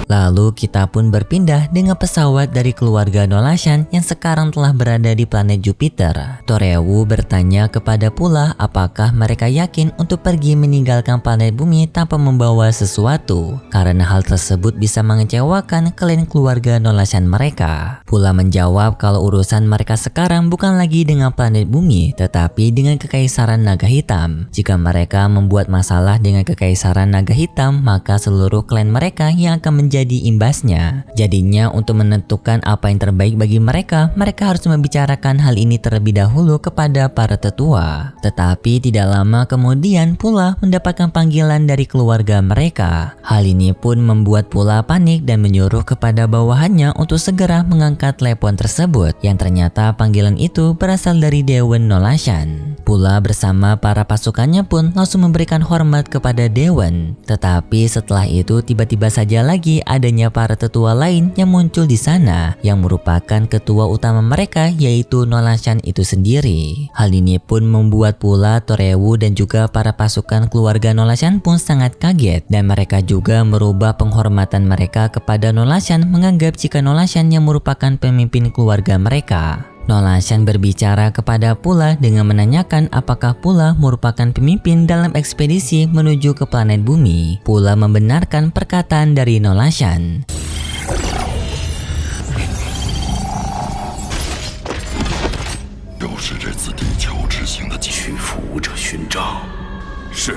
Lalu kita pun berpindah dengan pesawat dari keluarga Nolashan yang sekarang telah berada di planet Jupiter. Torewu bertanya kepada Pula apakah mereka yakin untuk pergi meninggalkan planet bumi tanpa membawa sesuatu, karena hal tersebut bisa mengecewakan klan keluarga Nolashan mereka. Pula menjawab kalau urusan mereka sekarang bukan lagi dengan planet bumi, tetapi dengan Kekaisaran Naga Hitam. Jika mereka membuat masalah dengan Kekaisaran Naga Hitam, maka seluruh klan mereka yang akan menjadi imbasnya. Jadinya untuk menentukan apa yang terbaik bagi mereka, mereka harus membicarakan hal ini terlebih dahulu kepada para tetua. Tetapi tidak lama kemudian Pula mendapatkan panggilan dari keluarga mereka. Hal ini pun membuat Pula panik dan menyuruh kepada bawahannya untuk segera mengangkat telepon tersebut, yang ternyata panggilan itu berasal dari Dewan Nolashan. Pula bersama para pasukannya pun langsung memberikan hormat kepada Dewan. Tetapi setelah itu tiba-tiba saja lagi adanya para tetua lain yang muncul di sana, yang merupakan ketua utama mereka yaitu Nolashan itu sendiri. Hal ini pun membuat Pula, Torewu dan juga para pasukan keluarga Nolashan pun sangat kaget, dan mereka juga merubah penghormatan mereka kepada Nolashan, menganggap jika Nolashan yang merupakan pemimpin keluarga mereka. Nolashan berbicara kepada Pula dengan menanyakan apakah Pula merupakan pemimpin dalam ekspedisi menuju ke planet bumi. Pula membenarkan perkataan dari Nolashan. 又是这次地球执行的去服者勋章。是。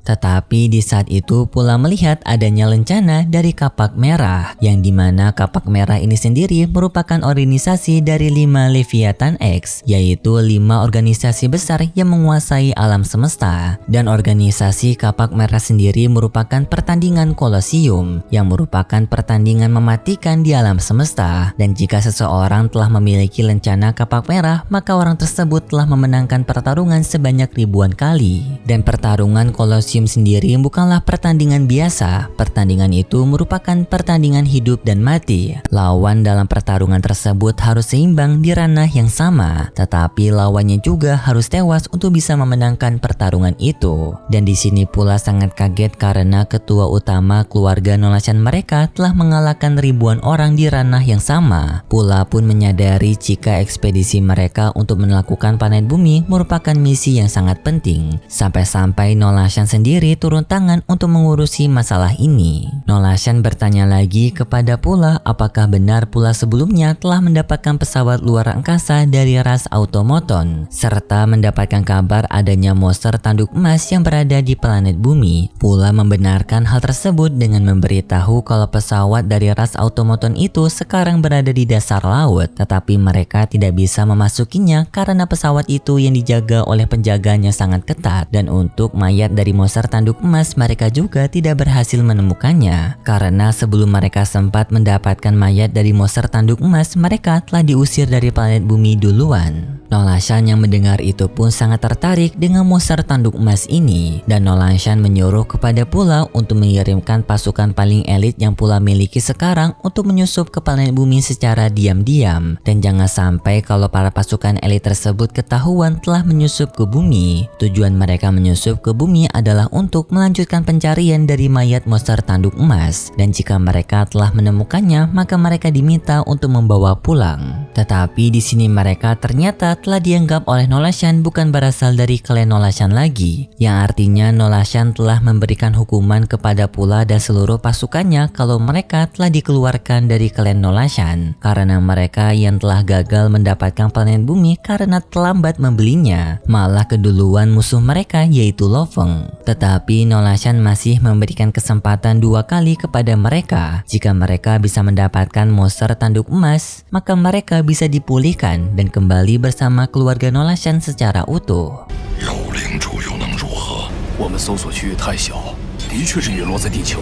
Tetapi di saat itu Pula melihat adanya lencana dari Kapak Merah, yang dimana Kapak Merah ini sendiri merupakan organisasi dari 5 Leviathan X, yaitu 5 organisasi besar yang menguasai alam semesta. Dan organisasi Kapak Merah sendiri merupakan pertandingan kolosium, yang merupakan pertandingan mematikan di alam semesta. Dan jika seseorang telah memiliki lencana Kapak Merah, maka orang tersebut telah memenangkan pertarungan sebanyak ribuan kali. Dan pertarungan kolosium sendiri bukanlah pertandingan biasa. Pertandingan itu merupakan pertandingan hidup dan mati. Lawan dalam pertarungan tersebut harus seimbang di ranah yang sama, tetapi lawannya juga harus tewas untuk bisa memenangkan pertarungan itu. Dan di sini Pula sangat kaget karena ketua utama keluarga Nolashan mereka telah mengalahkan ribuan orang di ranah yang sama. Pula pun menyadari jika ekspedisi mereka untuk melakukan planet bumi merupakan misi yang sangat penting. Sampai-sampai Nolashan sendiri turun tangan untuk mengurusi masalah ini. Nolashan bertanya lagi kepada Pula apakah benar Pula sebelumnya telah mendapatkan pesawat luar angkasa dari ras Automaton, serta mendapatkan kabar adanya monster tanduk emas yang berada di planet bumi. Pula membenarkan hal tersebut dengan memberitahu kalau pesawat dari ras Automaton itu sekarang berada di dasar laut, tetapi mereka tidak bisa memasukinya karena pesawat itu yang dijaga oleh penjaganya sangat ketat, dan untuk mayat dari monster monster tanduk emas mereka juga tidak berhasil menemukannya. Karena sebelum mereka sempat mendapatkan mayat dari monster tanduk emas, mereka telah diusir dari planet bumi duluan. Nolanshan yang mendengar itu pun sangat tertarik dengan monster tanduk emas ini, dan Nolanshan menyuruh kepada Pula untuk mengirimkan pasukan paling elit yang Pula miliki sekarang untuk menyusup ke planet bumi secara diam-diam. Dan jangan sampai kalau para pasukan elit tersebut ketahuan telah menyusup ke bumi. Tujuan mereka menyusup ke bumi adalah untuk melanjutkan pencarian dari mayat monster tanduk emas, dan jika mereka telah menemukannya maka mereka diminta untuk membawa pulang. Tetapi di sini mereka ternyata telah dianggap oleh Nolanshan bukan berasal dari klan Nolanshan lagi, yang artinya Nolanshan telah memberikan hukuman kepada Pula dan seluruh pasukannya kalau mereka telah dikeluarkan dari klan Nolanshan karena mereka yang telah gagal mendapatkan planet bumi karena terlambat membelinya, malah keduluan musuh mereka yaitu Lo Feng. Tetapi Nolanshan masih memberikan kesempatan 2 kali kepada mereka. Jika mereka bisa mendapatkan monster tanduk emas, maka mereka bisa dipulihkan dan kembali bersama keluarga Nolanshan secara utuh. 幽灵主又能如何？我们搜索区域太小，的确是陨落在地球。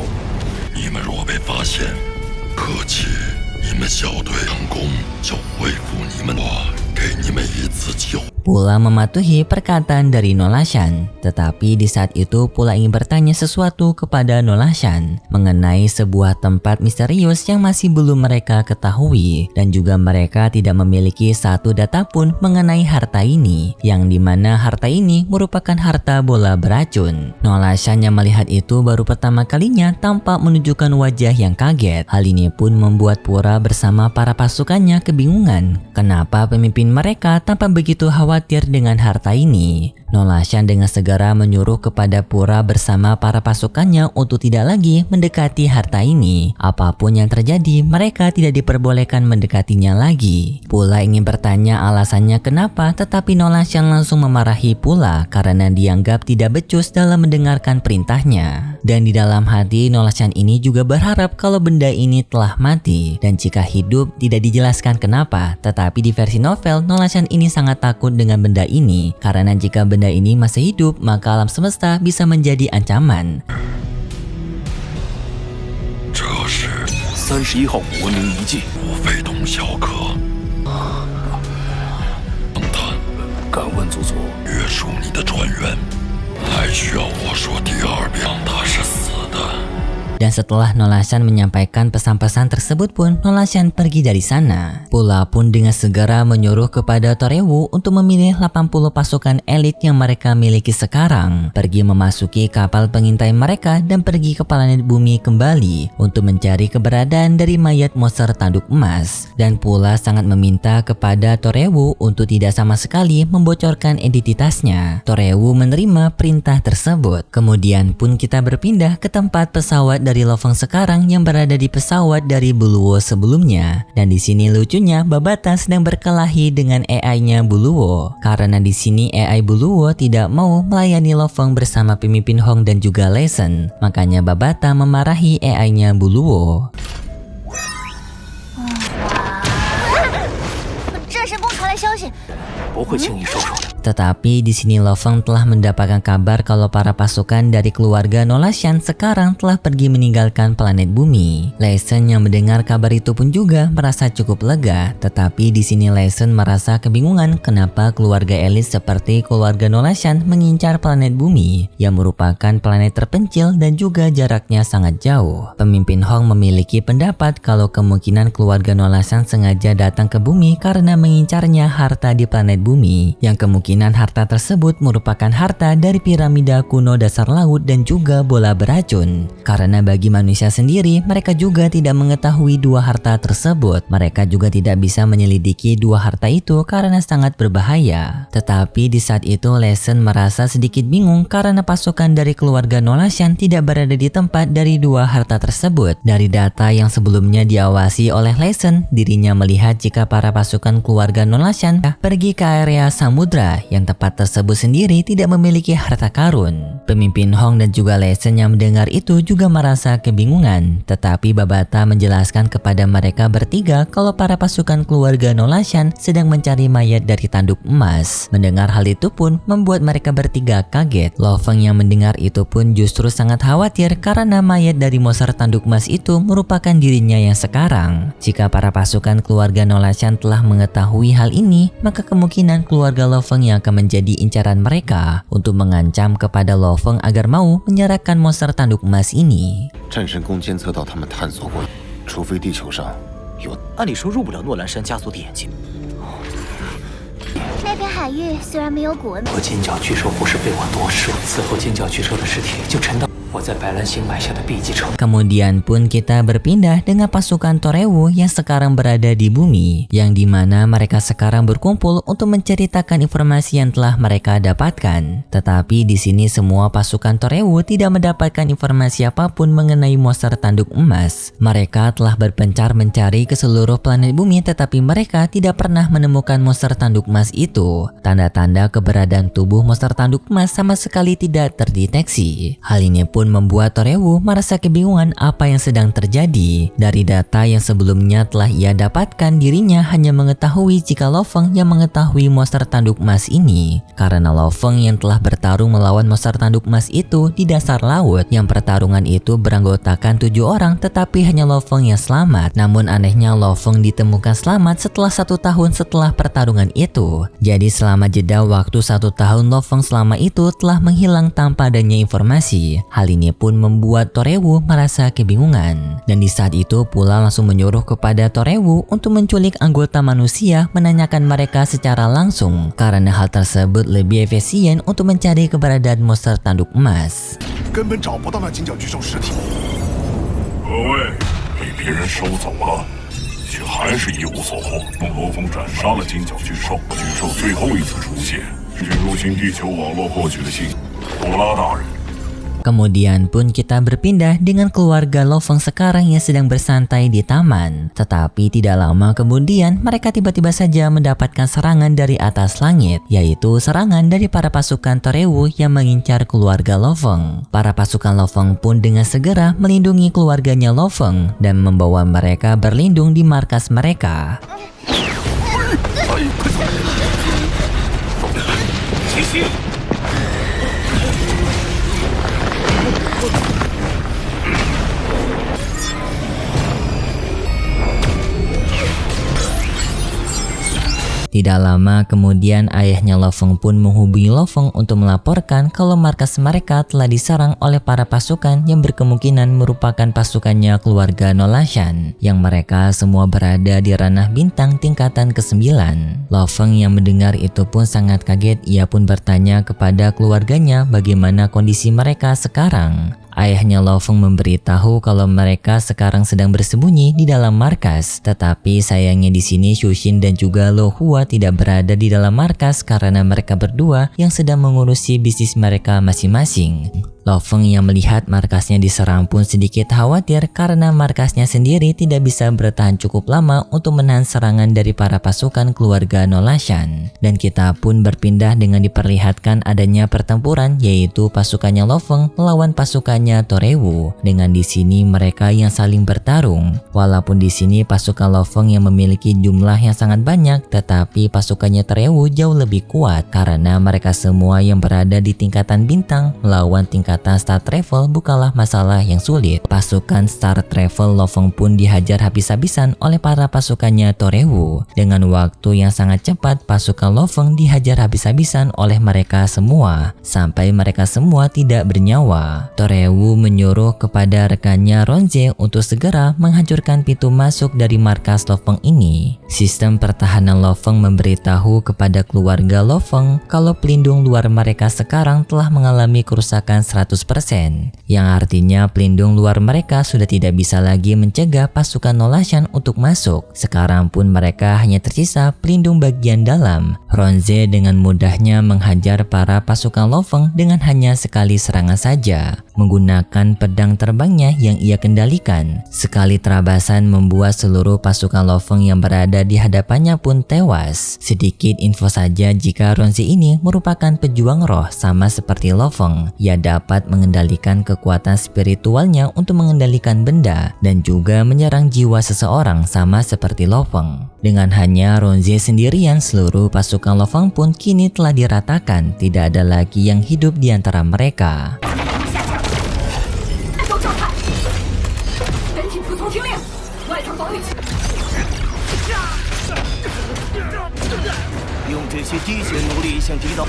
你们若被发现，可气你们小队成功，就恢复你们，我给你们一次机会。 Pula mematuhi perkataan dari Nolanshan, tetapi di saat itu Pula ingin bertanya sesuatu kepada Nolanshan mengenai sebuah tempat misterius yang masih belum mereka ketahui, dan juga mereka tidak memiliki satu data pun mengenai harta ini, yang dimana harta ini merupakan harta bola beracun. Nolanshan yang melihat itu baru pertama kalinya tampak menunjukkan wajah yang kaget. Hal ini pun membuat Pula bersama para pasukannya kebingungan kenapa pemimpin mereka tampak begitu khawatir dengan harta ini. Nolanshan dengan segera menyuruh kepada Pura bersama para pasukannya untuk tidak lagi mendekati harta ini. Apapun yang terjadi, mereka tidak diperbolehkan mendekatinya lagi. Pula ingin bertanya alasannya kenapa, tetapi Nolanshan langsung memarahi Pula karena dianggap tidak becus dalam mendengarkan perintahnya. Dan di dalam hati Nolanshan ini juga berharap kalau benda ini telah mati, dan jika hidup tidak dijelaskan kenapa. Tetapi di versi novel, Nolanshan ini sangat takut dengan benda ini karena jika benda ini masih hidup, maka alam semesta bisa menjadi ancaman. 这是31号古文明遗迹，不非同小可。敢问祖祖，约束你的船员，还需要我说第2遍？他是死的。 Dan setelah Nolanshan menyampaikan pesan-pesan tersebut pun, Nolanshan pergi dari sana. Pula pun dengan segera menyuruh kepada Torewu untuk memilih 80 pasukan elit yang mereka miliki sekarang, pergi memasuki kapal pengintai mereka dan pergi ke planet bumi kembali untuk mencari keberadaan dari mayat monster tanduk emas. Dan Pula sangat meminta kepada Torewu untuk tidak sama sekali membocorkan identitasnya. Torewu menerima perintah tersebut. Kemudian pun kita berpindah ke tempat pesawat dari Lo Feng sekarang yang berada di pesawat dari Buluwo sebelumnya. Dan di sini lucunya Babata sedang berkelahi dengan AI-nya Buluwo. Karena di sini AI Buluwo tidak mau melayani Lo Feng bersama pemimpin Hong dan juga Lei Sen. Makanya Babata memarahi AI-nya Buluwo. 战神宫传来消息， 不会轻易收手的。 Tetapi di sini Lo Feng telah mendapatkan kabar kalau para pasukan dari keluarga Nolanshan sekarang telah pergi meninggalkan planet bumi. Lei Sen yang mendengar kabar itu pun juga merasa cukup lega. Tetapi di sini Lei Sen merasa kebingungan kenapa keluarga elit seperti keluarga Nolanshan mengincar planet bumi yang merupakan planet terpencil dan juga jaraknya sangat jauh. Pemimpin Hong memiliki pendapat kalau kemungkinan keluarga Nolanshan sengaja datang ke bumi karena mengincarnya harta di planet bumi, yang kemungkinan harta tersebut merupakan harta dari piramida kuno dasar laut dan juga bola beracun. Karena bagi manusia sendiri, mereka juga tidak mengetahui dua harta tersebut. Mereka juga tidak bisa menyelidiki dua harta itu karena sangat berbahaya. Tetapi di saat itu Lei Sen merasa sedikit bingung karena pasukan dari keluarga Nolanshan tidak berada di tempat dari dua harta tersebut. Dari data yang sebelumnya diawasi oleh Lei Sen, dirinya melihat jika para pasukan keluarga Nolanshan pergi ke area samudra yang tempat tersebut sendiri tidak memiliki harta karun. Pemimpin Hong dan juga Lei Shen yang mendengar itu juga merasa kebingungan, tetapi Babata menjelaskan kepada mereka bertiga kalau para pasukan keluarga Nolashan sedang mencari mayat dari tanduk emas. Mendengar hal itu pun membuat mereka bertiga kaget. Lo Feng yang mendengar itu pun justru sangat khawatir karena mayat dari monster tanduk emas itu merupakan dirinya yang sekarang. Jika para pasukan keluarga Nolashan telah mengetahui hal ini, maka kemungkinan keluarga Lo Feng yang akan menjadi incaran mereka untuk mengancam kepada Lo Feng agar mau menyerahkan monster tanduk emas ini. 战神宫监测到他们探索过，除非地球上有，按理说入不了诺兰山家族的眼睛。那片海域虽然没有古文，我金角巨兽不是被我夺舍，此后金角巨兽的尸体就沉到我在白兰星埋下的 B 级城。 Kemudian pun kita berpindah dengan pasukan Torewu yang sekarang berada di bumi, yang dimana mereka sekarang berkumpul untuk menceritakan informasi yang telah mereka dapatkan. Tetapi di sini semua pasukan Torewu tidak mendapatkan informasi apapun mengenai monster tanduk emas. Mereka telah berpencar mencari ke seluruh planet bumi, tetapi mereka tidak pernah menemukan monster tanduk emas itu. Tanda-tanda keberadaan tubuh monster tanduk emas sama sekali tidak terdeteksi. Hal ini pun membuat Torewu merasa kebingungan apa yang sedang terjadi. Dari data yang sebelumnya telah ia dapatkan, dirinya hanya mengetahui jika Lo Feng yang mengetahui monster tanduk emas ini. Karena Lo Feng yang telah bertarung melawan monster tanduk emas itu di dasar laut, yang pertarungan itu beranggotakan 7 orang, tetapi hanya Lo Feng yang selamat. Namun anehnya Lo Feng ditemukan selamat setelah 1 tahun setelah pertarungan itu. Jadi selama jeda waktu 1 tahun Lo Feng selama itu telah menghilang tanpa adanya informasi. Hal ini pun membuat Torewu merasa kebingungan. Dan di saat itu Pula langsung menyuruh kepada Torewu untuk menculik anggota manusia, menanyakan mereka secara langsung, karena hal tersebut lebih efisien untuk mencari keberadaan monster tanduk emas. 根本找不到那金角巨兽尸体。各位被别人收走了，却还是一无所获。罗峰斩杀了金角巨兽，巨兽最后一次出现，根据入侵地球网络获取的信息，普拉大人。 Kemudian pun kita berpindah dengan keluarga Lo Feng sekarang yang sedang bersantai di taman. Tetapi tidak lama kemudian mereka tiba-tiba saja mendapatkan serangan dari atas langit, yaitu serangan dari para pasukan Torewu yang mengincar keluarga Lo Feng. Para pasukan Lo Feng pun dengan segera melindungi keluarganya Lo Feng dan membawa mereka berlindung di markas mereka. Tidak lama kemudian ayahnya Lo Feng pun menghubungi Lo Feng untuk melaporkan kalau markas mereka telah diserang oleh para pasukan yang berkemungkinan merupakan pasukannya keluarga Nolashan, yang mereka semua berada di ranah bintang tingkatan ke-9. Lo Feng yang mendengar itu pun sangat kaget. Ia pun bertanya kepada keluarganya bagaimana kondisi mereka sekarang. Ayahnya Lo Feng memberitahu kalau mereka sekarang sedang bersembunyi di dalam markas, tetapi sayangnya di sini Xu Xin dan juga Lo Hua tidak berada di dalam markas karena mereka berdua yang sedang mengurusi bisnis mereka masing-masing. Lo Feng yang melihat markasnya diserang pun sedikit khawatir karena markasnya sendiri tidak bisa bertahan cukup lama untuk menahan serangan dari para pasukan keluarga Nolashan. Dan kita pun berpindah dengan diperlihatkan adanya pertempuran, yaitu pasukannya Lo Feng melawan pasukannya Torewu. Dengan di sini mereka yang saling bertarung. Walaupun di sini pasukan Lo Feng yang memiliki jumlah yang sangat banyak, tetapi pasukannya Torewu jauh lebih kuat karena mereka semua yang berada di tingkatan bintang. Melawan tingkatan Star Travel bukanlah masalah yang sulit. Pasukan Star Travel Lo Feng pun dihajar habis-habisan oleh para pasukannya Torewu. Dengan waktu yang sangat cepat, pasukan Lo Feng dihajar habis-habisan oleh mereka semua, sampai mereka semua tidak bernyawa. Torewu menyuruh kepada rekannya Ronze untuk segera menghancurkan pintu masuk dari markas Lo Feng ini. Sistem pertahanan Lo Feng memberitahu kepada keluarga Lo Feng kalau pelindung luar mereka sekarang telah mengalami kerusakan 100%, yang artinya pelindung luar mereka sudah tidak bisa lagi mencegah pasukan Nolashan untuk masuk. Sekarang pun mereka hanya tersisa pelindung bagian dalam. Ronze dengan mudahnya menghajar para pasukan Lo Feng dengan hanya sekali serangan saja. Menggunakan menggunakan pedang terbangnya yang ia kendalikan. Sekali terabasan membuat seluruh pasukan Lo Feng yang berada di hadapannya pun tewas. Sedikit info saja jika Ronzi ini merupakan pejuang roh sama seperti Lo Feng. Ia dapat mengendalikan kekuatan spiritualnya untuk mengendalikan benda dan juga menyerang jiwa seseorang sama seperti Lo Feng. Dengan hanya Ronzi sendirian, seluruh pasukan Lo Feng pun kini telah diratakan. Tidak ada lagi yang hidup di antara mereka. 按周状态，本体服从听令，外层防御器。用这些滴血奴隶向敌岛。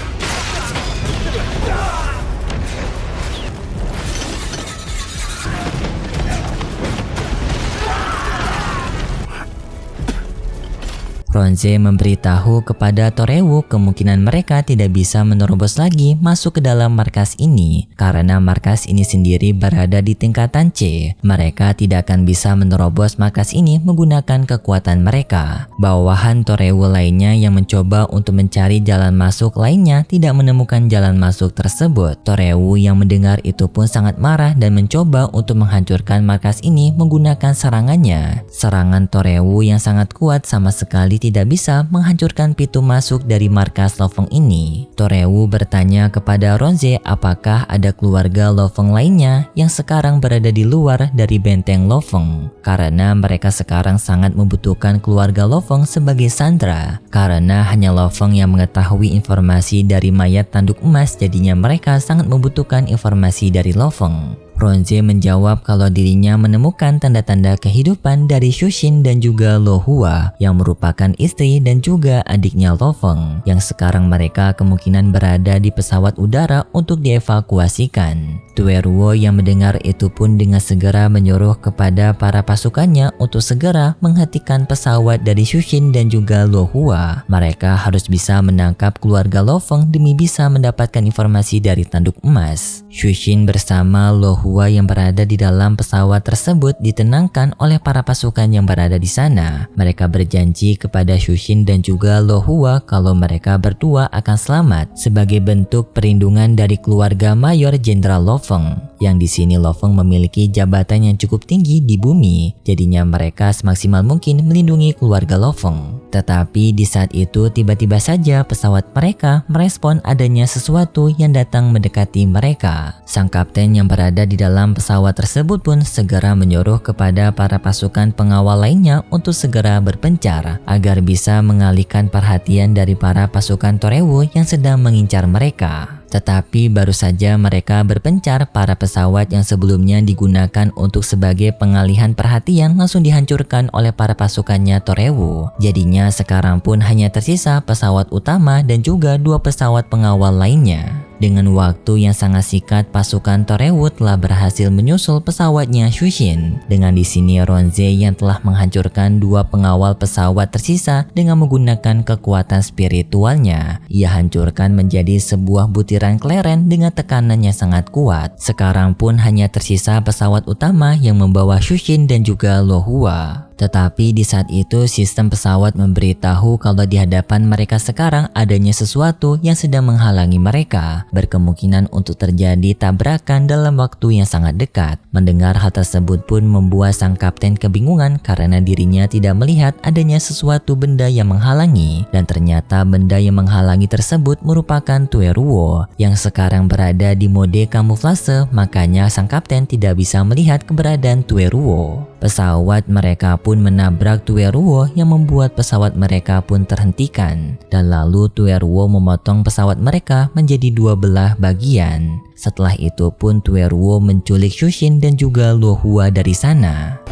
Ronzi memberitahu kepada Torewu kemungkinan mereka tidak bisa menerobos lagi masuk ke dalam markas ini karena markas ini sendiri berada di tingkatan C. Mereka tidak akan bisa menerobos markas ini menggunakan kekuatan mereka. Bawahan Torewu lainnya yang mencoba untuk mencari jalan masuk lainnya tidak menemukan jalan masuk tersebut. Torewu yang mendengar itu pun sangat marah dan mencoba untuk menghancurkan markas ini menggunakan serangannya. Serangan Torewu yang sangat kuat sama sekali tidak bisa menghancurkan pintu masuk dari markas Lo Feng ini. Torewu bertanya kepada Ronzi apakah ada keluarga Lo Feng lainnya yang sekarang berada di luar dari benteng Lo Feng. Karena mereka sekarang sangat membutuhkan keluarga Lo Feng sebagai sandera. Karena hanya Lo Feng yang mengetahui informasi dari mayat tanduk emas, jadinya mereka sangat membutuhkan informasi dari Lo Feng. Ronzi menjawab kalau dirinya menemukan tanda-tanda kehidupan dari Shushin dan juga Lo Hua yang merupakan istri dan juga adiknya Lo Feng yang sekarang mereka kemungkinan berada di pesawat udara untuk dievakuasikan. Tueruo yang mendengar itu pun dengan segera menyuruh kepada para pasukannya untuk segera menghentikan pesawat dari Shushin dan juga Lo Hua. Mereka harus bisa menangkap keluarga Lo Feng demi bisa mendapatkan informasi dari tanduk emas. Shushin bersama Lo Hua yang berada di dalam pesawat tersebut ditenangkan oleh para pasukan yang berada di sana. Mereka berjanji kepada Shushin dan juga Lo Hua kalau mereka berdua akan selamat sebagai bentuk perlindungan dari keluarga Mayor Jenderal Lo Feng. Yang di sini Lo Feng memiliki jabatan yang cukup tinggi di bumi, jadinya mereka semaksimal mungkin melindungi keluarga Lo Feng. Tetapi di saat itu tiba-tiba saja pesawat mereka merespon adanya sesuatu yang datang mendekati mereka. Sang kapten yang berada di dalam pesawat tersebut pun segera menyuruh kepada para pasukan pengawal lainnya untuk segera berpencar agar bisa mengalihkan perhatian dari para pasukan Torewu yang sedang mengincar mereka. Tetapi baru saja mereka berpencar, para pesawat yang sebelumnya digunakan untuk sebagai pengalihan perhatian langsung dihancurkan oleh para pasukannya Torewu. Jadinya sekarang pun hanya tersisa pesawat utama dan juga 2 pesawat pengawal lainnya. Dengan waktu yang sangat singkat, pasukan Torewu telah berhasil menyusul pesawatnya Shushin. Dengan di sini Ronzi yang telah menghancurkan 2 pengawal pesawat tersisa dengan menggunakan kekuatan spiritualnya. Ia hancurkan menjadi sebuah butiran kleren dengan tekanan yang sangat kuat. Sekarang pun hanya tersisa pesawat utama yang membawa Shushin dan juga Lo Hua. Tetapi di saat itu sistem pesawat memberitahu kalau di hadapan mereka sekarang adanya sesuatu yang sedang menghalangi mereka. Berkemungkinan untuk terjadi tabrakan dalam waktu yang sangat dekat. Mendengar hal tersebut pun membuat sang kapten kebingungan karena dirinya tidak melihat adanya sesuatu benda yang menghalangi. Dan ternyata benda yang menghalangi tersebut merupakan Tueruo yang sekarang berada di mode kamuflase, makanya sang kapten tidak bisa melihat keberadaan Tueruo. Pesawat mereka pun menabrak Tueruo yang membuat pesawat mereka pun terhentikan. Dan lalu Tueruo memotong pesawat mereka menjadi 2 belah bagian. Setelah itu pun Tueruo menculik Shushin dan juga Lo Hua dari sana.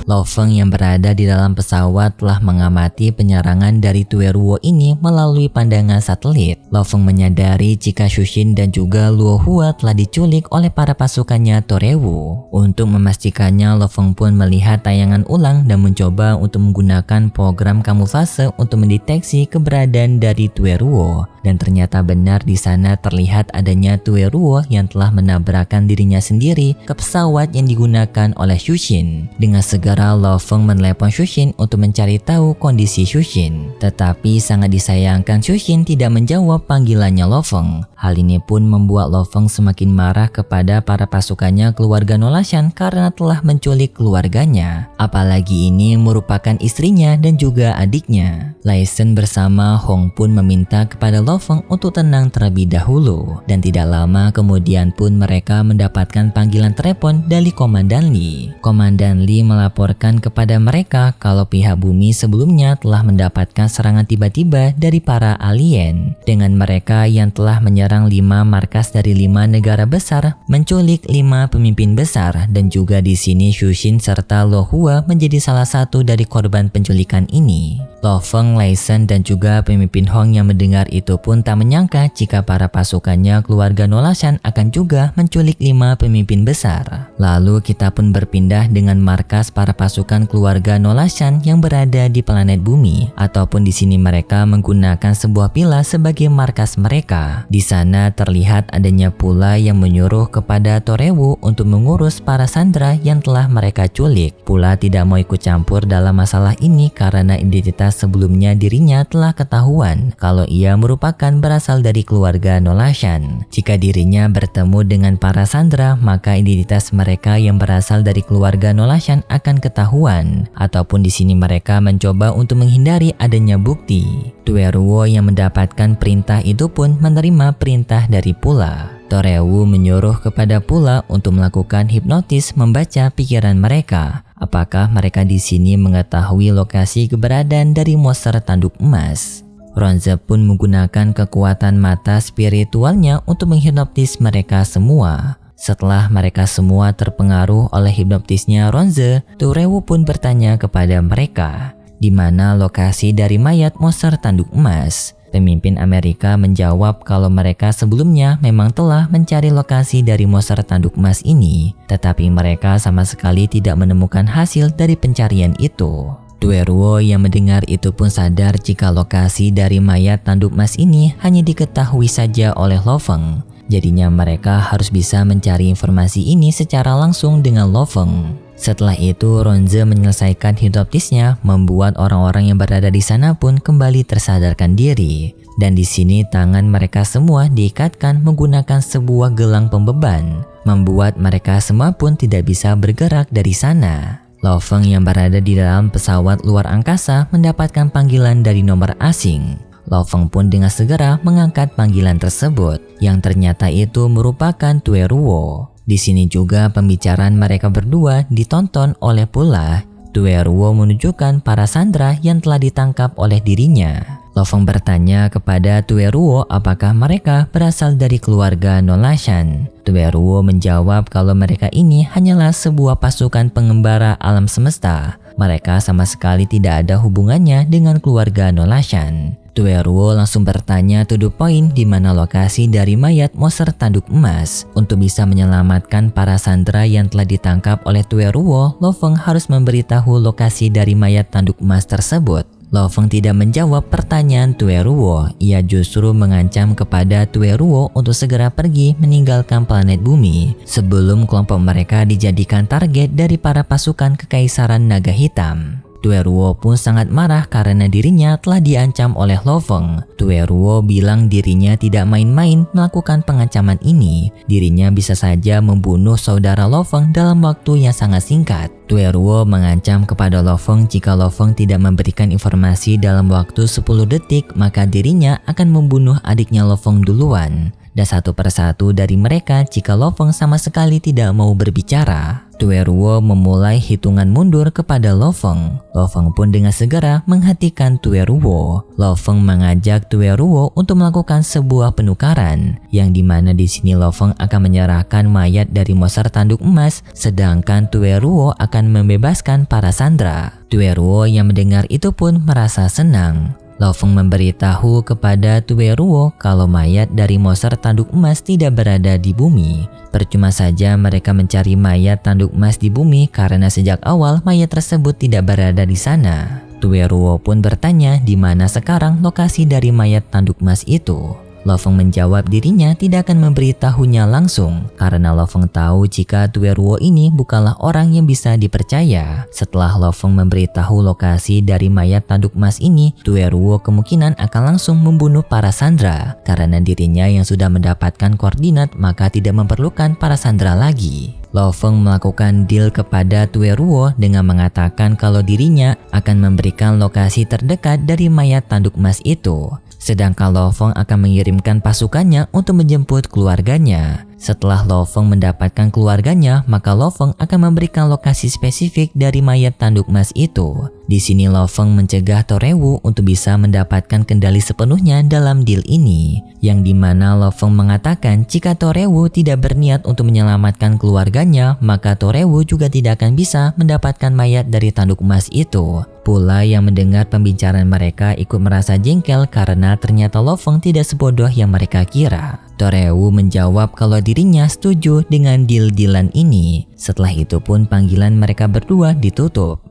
Lo Feng yang berada di dalam pesawat telah mengamati penyerangan dari Tueruo ini melalui pandangan satelit. Lo Feng menyadari jika Shushin dan juga Luo Hua telah diculik oleh para pasukannya Torewu. Untuk memastikannya, Lo Feng pun melihat tayangan ulang dan mencoba untuk menggunakan program kamuflase untuk mendeteksi keberadaan dari Tueruo. Dan ternyata benar di sana terlihat adanya Tueruo yang telah menabrakkan dirinya sendiri ke pesawat yang digunakan oleh Shushin. Dengan segera Lo Feng menelepon Shushin untuk mencari tahu kondisi Shushin. Tetapi sangat disayangkan Shushin tidak menjawab panggilannya Lo Feng. Hal ini pun membuat Lo Feng semakin marah kepada para pasukannya keluarga Nolashan karena telah menculik keluarganya. Apalagi ini merupakan istrinya dan juga adiknya. Lai Shen bersama Hong pun meminta kepada Lo Feng untuk tenang terlebih dahulu. Dan tidak lama kemudian pun mereka mendapatkan panggilan telepon dari Komandan Li. Komandan Li melaporkan kepada mereka kalau pihak bumi sebelumnya telah mendapatkan serangan tiba-tiba dari para alien. Dengan mereka yang telah menyerang 5 markas dari 5 negara besar, menculik 5 pemimpin besar, dan juga di sini Shushin serta Lo Hua menjadi salah satu dari korban penculikan ini. Lo Feng, Lai Shen dan juga pemimpin Hong yang mendengar itu pun tak menyangka jika para pasukannya keluarga Nolashan akan juga menculik 5 pemimpin besar. Lalu kita pun berpindah dengan markas para pasukan keluarga Nolashan yang berada di planet bumi, ataupun di sini mereka menggunakan sebuah pila sebagai markas mereka. Di sana terlihat adanya pula yang menyuruh kepada Torewu untuk mengurus para sandera yang telah mereka culik. Pula tidak mau ikut campur dalam masalah ini karena identitas sebelumnya dirinya telah ketahuan kalau ia merupakan berasal dari keluarga Nolashan. Jika dirinya bertemu dengan para sandera, maka identitas mereka yang berasal dari keluarga Nolashan akan ketahuan, ataupun di sini mereka mencoba untuk menghindari adanya bukti. Tueruo yang mendapatkan perintah itu pun menerima perintah dari Pula. Torewu menyuruh kepada Pula untuk melakukan hipnotis membaca pikiran mereka. Apakah mereka di sini mengetahui lokasi keberadaan dari monster tanduk emas? Ronze pun menggunakan kekuatan mata spiritualnya untuk menghipnotis mereka semua. Setelah mereka semua terpengaruh oleh hipnotisnya Ronze, Torewu pun bertanya kepada mereka, di mana lokasi dari mayat monster tanduk emas. Pemimpin Amerika menjawab kalau mereka sebelumnya memang telah mencari lokasi dari monster tanduk emas ini, tetapi mereka sama sekali tidak menemukan hasil dari pencarian itu. Tueruo yang mendengar itu pun sadar jika lokasi dari mayat tanduk emas ini hanya diketahui saja oleh Lo Feng. Jadinya mereka harus bisa mencari informasi ini secara langsung dengan Lo Feng. Setelah itu Ronze menyelesaikan hipnotisnya, membuat orang-orang yang berada di sana pun kembali tersadarkan diri. Dan di sini tangan mereka semua diikatkan menggunakan sebuah gelang pembeban, membuat mereka semua pun tidak bisa bergerak dari sana. Lo Feng yang berada di dalam pesawat luar angkasa mendapatkan panggilan dari nomor asing. Lo Feng pun dengan segera mengangkat panggilan tersebut, yang ternyata itu merupakan Tueruo. Di sini juga pembicaraan mereka berdua ditonton oleh Pula. Tueruo menunjukkan para sandera yang telah ditangkap oleh dirinya. Lo Feng bertanya kepada Tueruo apakah mereka berasal dari keluarga Nolashan. Tueruo menjawab kalau mereka ini hanyalah sebuah pasukan pengembara alam semesta. Mereka sama sekali tidak ada hubungannya dengan keluarga Nolashan. Tueruo langsung bertanya to the point di mana lokasi dari mayat monster tanduk emas. Untuk bisa menyelamatkan para sandera yang telah ditangkap oleh Tueruo, Lo Feng harus memberitahu lokasi dari mayat tanduk emas tersebut. Lo Feng tidak menjawab pertanyaan Tueruo. Ia justru mengancam kepada Tueruo untuk segera pergi meninggalkan planet bumi sebelum kelompok mereka dijadikan target dari para pasukan Kekaisaran Naga Hitam. Tueruo pun sangat marah karena dirinya telah diancam oleh Lo Feng. Tueruo bilang dirinya tidak main-main melakukan pengancaman ini. Dirinya bisa saja membunuh saudara Lo Feng dalam waktu yang sangat singkat. Tueruo mengancam kepada Lo Feng jika Lo Feng tidak memberikan informasi dalam waktu 10 detik, maka dirinya akan membunuh adiknya Lo Feng duluan. dan satu persatu dari mereka jika Lo Feng sama sekali tidak mau berbicara. Tueruo memulai hitungan mundur kepada Lo Feng. Lo Feng pun dengan segera menghentikan Tueruo. Lo Feng mengajak Tueruo untuk melakukan sebuah penukaran, yang dimana di sini Lo Feng akan menyerahkan mayat dari monster tanduk emas, sedangkan Tueruo akan membebaskan para sandera. Tueruo yang mendengar itu pun merasa senang. Lo Feng memberitahu kepada Tueruo kalau mayat dari monster tanduk emas tidak berada di bumi. Percuma saja mereka mencari mayat tanduk emas di bumi karena sejak awal mayat tersebut tidak berada di sana. Tueruo pun bertanya di mana sekarang lokasi dari mayat tanduk emas itu. Lo Feng menjawab dirinya tidak akan memberitahunya langsung karena Lo Feng tahu jika Tueruo ini bukanlah orang yang bisa dipercaya. Setelah Lo Feng memberitahu lokasi dari mayat tanduk emas ini, Tueruo kemungkinan akan langsung membunuh para sandera karena dirinya yang sudah mendapatkan koordinat maka tidak memerlukan para sandera lagi. Lo Feng melakukan deal kepada Tueruo dengan mengatakan kalau dirinya akan memberikan lokasi terdekat dari mayat tanduk emas itu. Sedangkan Lo Feng akan mengirimkan pasukannya untuk menjemput keluarganya. Setelah Lo Feng mendapatkan keluarganya, maka Lo Feng akan memberikan lokasi spesifik dari mayat tanduk emas itu. Di sini Lo Feng mencegah Torewu untuk bisa mendapatkan kendali sepenuhnya dalam deal ini, yang dimana Lo Feng mengatakan jika Torewu tidak berniat untuk menyelamatkan keluarganya, maka Torewu juga tidak akan bisa mendapatkan mayat dari tanduk emas itu. Pula yang mendengar pembicaraan mereka ikut merasa jengkel karena ternyata Lo Feng tidak sebodoh yang mereka kira. Torewu menjawab kalau dirinya setuju dengan deal-dealan ini. Setelah itu pun panggilan mereka berdua ditutup.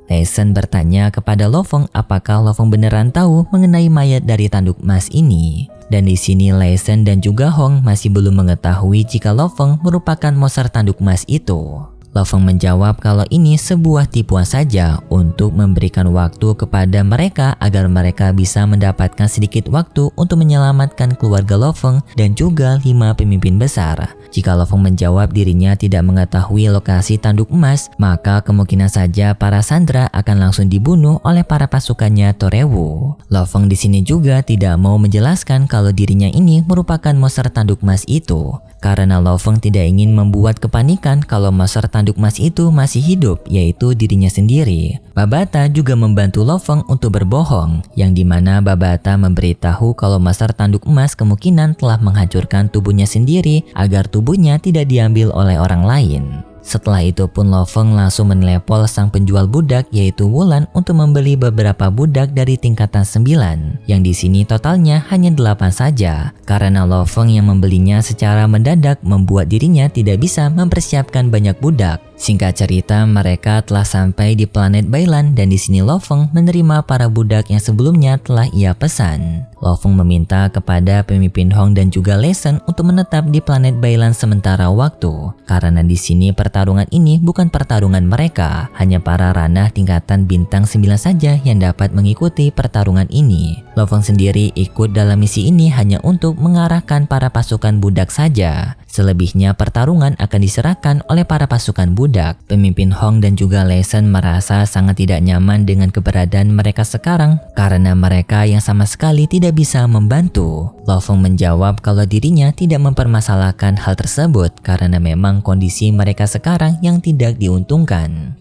Lesen bertanya kepada Lo Feng apakah Lo Feng beneran tahu mengenai mayat dari tanduk emas ini. Dan di sini Lesen dan juga Hong masih belum mengetahui jika Lo Feng merupakan monster tanduk emas itu. Lo Feng menjawab kalau ini sebuah tipuan saja untuk memberikan waktu kepada mereka agar mereka bisa mendapatkan sedikit waktu untuk menyelamatkan keluarga Lo Feng dan juga 5 pemimpin besar. Jika Lo Feng menjawab dirinya tidak mengetahui lokasi tanduk emas, maka kemungkinan saja para sandera akan langsung dibunuh oleh para pasukannya Torewu. Lo Feng di sini juga tidak mau menjelaskan kalau dirinya ini merupakan monster tanduk emas itu, karena Lo Feng tidak ingin membuat kepanikan kalau monster tanduk emas itu masih hidup, yaitu dirinya sendiri. Babata juga membantu Lo Feng untuk berbohong, yang dimana Babata memberitahu kalau monster tanduk emas kemungkinan telah menghancurkan tubuhnya sendiri agar tubuhnya tidak diambil oleh orang lain. Setelah itu pun Lo Feng langsung menelepon sang penjual budak yaitu Wulan untuk membeli beberapa budak dari tingkatan 9, yang di sini totalnya hanya 8 saja, karena Lo Feng yang membelinya secara mendadak membuat dirinya tidak bisa mempersiapkan banyak budak. Singkat cerita, mereka telah sampai di planet Bailan dan di sini Lo Feng menerima para budak yang sebelumnya telah ia pesan. Lo Feng meminta kepada pemimpin Hong dan juga Lesen untuk menetap di planet Bailan sementara waktu, karena di sini pertarungan ini bukan pertarungan mereka, hanya para ranah tingkatan bintang 9 saja yang dapat mengikuti pertarungan ini. Lo Feng sendiri ikut dalam misi ini hanya untuk mengarahkan para pasukan budak saja. Selebihnya pertarungan akan diserahkan oleh para pasukan budak. Pemimpin Hong dan juga Lesen merasa sangat tidak nyaman dengan keberadaan mereka sekarang karena mereka yang sama sekali tidak bisa membantu. Lo Feng menjawab kalau dirinya tidak mempermasalahkan hal tersebut karena memang kondisi mereka sekarang yang tidak diuntungkan.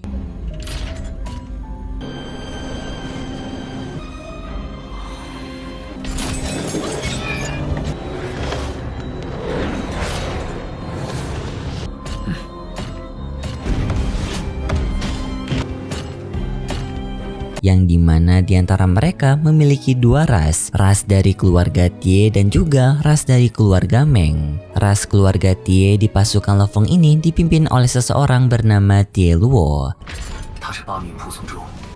Yang dimana diantara mereka memiliki 2 ras dari keluarga Tie dan juga ras dari keluarga Meng. Ras keluarga Tie di pasukan Lo Feng ini dipimpin oleh seseorang bernama Tie Luo.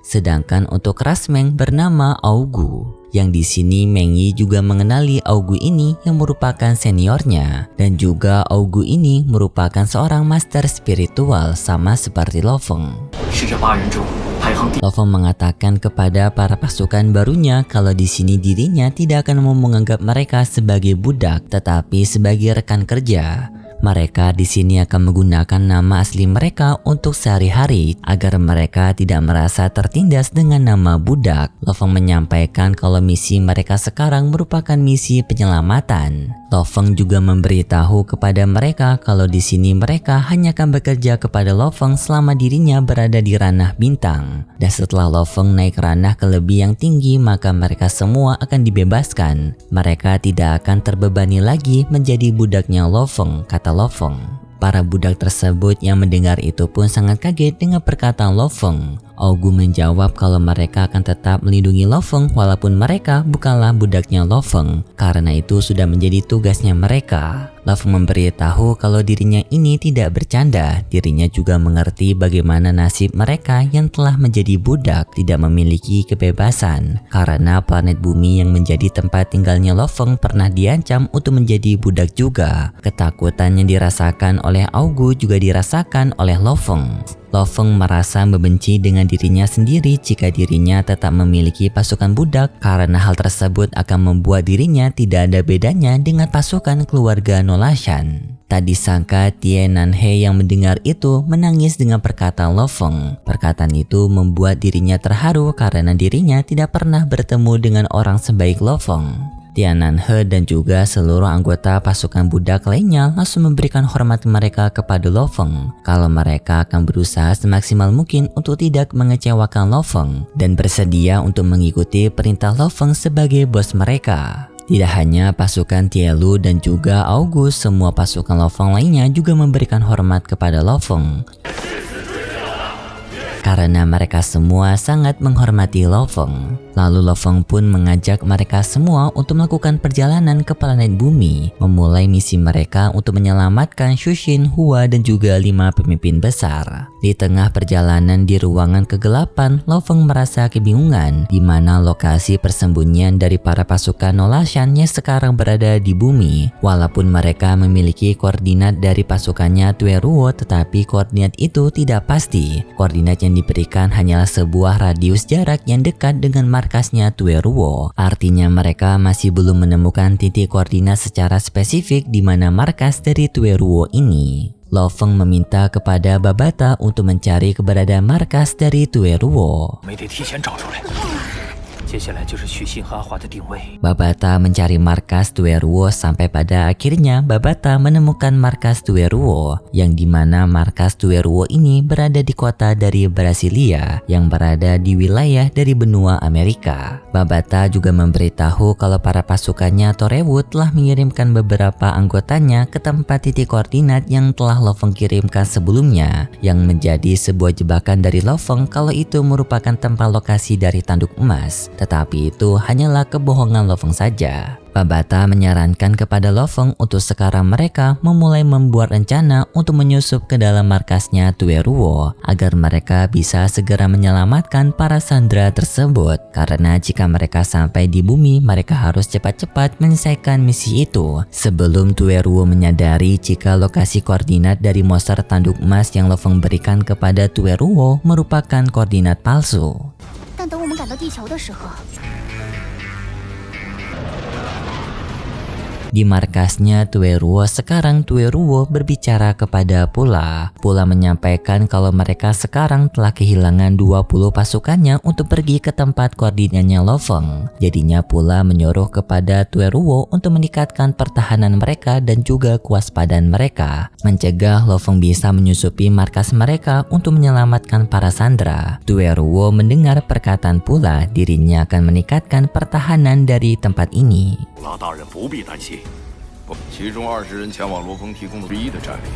Sedangkan untuk ras Meng bernama Augu. Yang di sini Meng Yi juga mengenali Augu ini yang merupakan seniornya, dan juga Augu ini merupakan seorang master spiritual sama seperti Lo Feng. Lo Feng mengatakan kepada para pasukan barunya kalau di sini dirinya tidak akan mau menganggap mereka sebagai budak, tetapi sebagai rekan kerja. Mereka di sini akan menggunakan nama asli mereka untuk sehari-hari agar mereka tidak merasa tertindas dengan nama budak. Lo Feng menyampaikan kalau misi mereka sekarang merupakan misi penyelamatan. Lo Feng juga memberitahu kepada mereka kalau di sini mereka hanya akan bekerja kepada Lo Feng selama dirinya berada di ranah bintang. Dan setelah Lo Feng naik ranah ke lebih yang tinggi, maka mereka semua akan dibebaskan. Mereka tidak akan terbebani lagi menjadi budaknya Lo Feng, kata Lo Feng. Para budak tersebut yang mendengar itu pun sangat kaget dengan perkataan Lo Feng. Augu menjawab kalau mereka akan tetap melindungi Lo Feng walaupun mereka bukanlah budaknya Lo Feng, karena itu sudah menjadi tugasnya mereka. Lo Feng memberitahu kalau dirinya ini tidak bercanda. Dirinya juga mengerti bagaimana nasib mereka yang telah menjadi budak tidak memiliki kebebasan, karena planet bumi yang menjadi tempat tinggalnya Lo Feng pernah diancam untuk menjadi budak juga. Ketakutan yang dirasakan oleh Augu juga dirasakan oleh Lo Feng. Lo Feng merasa membenci dengan dirinya sendiri jika dirinya tetap memiliki pasukan budak, karena hal tersebut akan membuat dirinya tidak ada bedanya dengan pasukan keluarga Nolashan. Tak disangka Tian Nanhe yang mendengar itu menangis dengan perkataan Lo Feng. Perkataan itu membuat dirinya terharu karena dirinya tidak pernah bertemu dengan orang sebaik Lo Feng. Tian Nanhe dan juga seluruh anggota pasukan budak lainnya langsung memberikan hormat mereka kepada Lo Feng kalau mereka akan berusaha semaksimal mungkin untuk tidak mengecewakan Lo Feng dan bersedia untuk mengikuti perintah Lo Feng sebagai bos mereka. Tidak hanya pasukan Tielu dan juga Augu, semua pasukan Lo Feng lainnya juga memberikan hormat kepada Lo Feng. Karena mereka semua sangat menghormati Lo Feng. Lalu Lo Feng pun mengajak mereka semua untuk melakukan perjalanan ke planet bumi, memulai misi mereka untuk menyelamatkan Shushin, Hua, dan juga 5 pemimpin besar. Di tengah perjalanan di ruangan kegelapan, Lo Feng merasa kebingungan di mana lokasi persembunyian dari para pasukan Nolashan yang sekarang berada di bumi. Walaupun mereka memiliki koordinat dari pasukannya Tueruo, tetapi koordinat itu tidak pasti. Koordinat yang diberikan hanyalah sebuah radius jarak yang dekat dengan markasnya Tueruo. Artinya mereka masih belum menemukan titik koordinat secara spesifik di mana markas dari Tueruo ini. Lo Feng meminta kepada Babata untuk mencari keberadaan markas dari Tueruo. Babata mencari markas Tueruo sampai pada akhirnya Babata menemukan markas Tueruo, yang dimana markas Tueruo ini berada di kota dari Brasilia yang berada di wilayah dari benua Amerika. Babata juga memberitahu kalau para pasukannya Torewu telah mengirimkan beberapa anggotanya ke tempat titik koordinat yang telah Lo Feng kirimkan sebelumnya, yang menjadi sebuah jebakan dari Lo Feng kalau itu merupakan tempat lokasi dari tanduk emas. Tetapi itu hanyalah kebohongan Lo Feng saja. Babata menyarankan kepada Lo Feng untuk sekarang mereka memulai membuat rencana untuk menyusup ke dalam markasnya Tueruo agar mereka bisa segera menyelamatkan para sandera tersebut. Karena jika mereka sampai di bumi, mereka harus cepat-cepat menyelesaikan misi itu sebelum Tueruo menyadari jika lokasi koordinat dari monster tanduk emas yang Lo Feng berikan kepada Tueruo merupakan koordinat palsu. Di markasnya Tueruo, sekarang Tueruo berbicara kepada Pula. Pula menyampaikan kalau mereka sekarang telah kehilangan 20 pasukannya untuk pergi ke tempat koordinatnya Lo Feng. Jadinya Pula menyuruh kepada Tueruo untuk meningkatkan pertahanan mereka dan juga kewaspadaan mereka, mencegah Lo Feng bisa menyusupi markas mereka untuk menyelamatkan para sandera. Tueruo mendengar perkataan Pula, dirinya akan meningkatkan pertahanan dari tempat ini. 老大人不必担心，其中20人前往罗峰提供的唯一的战力。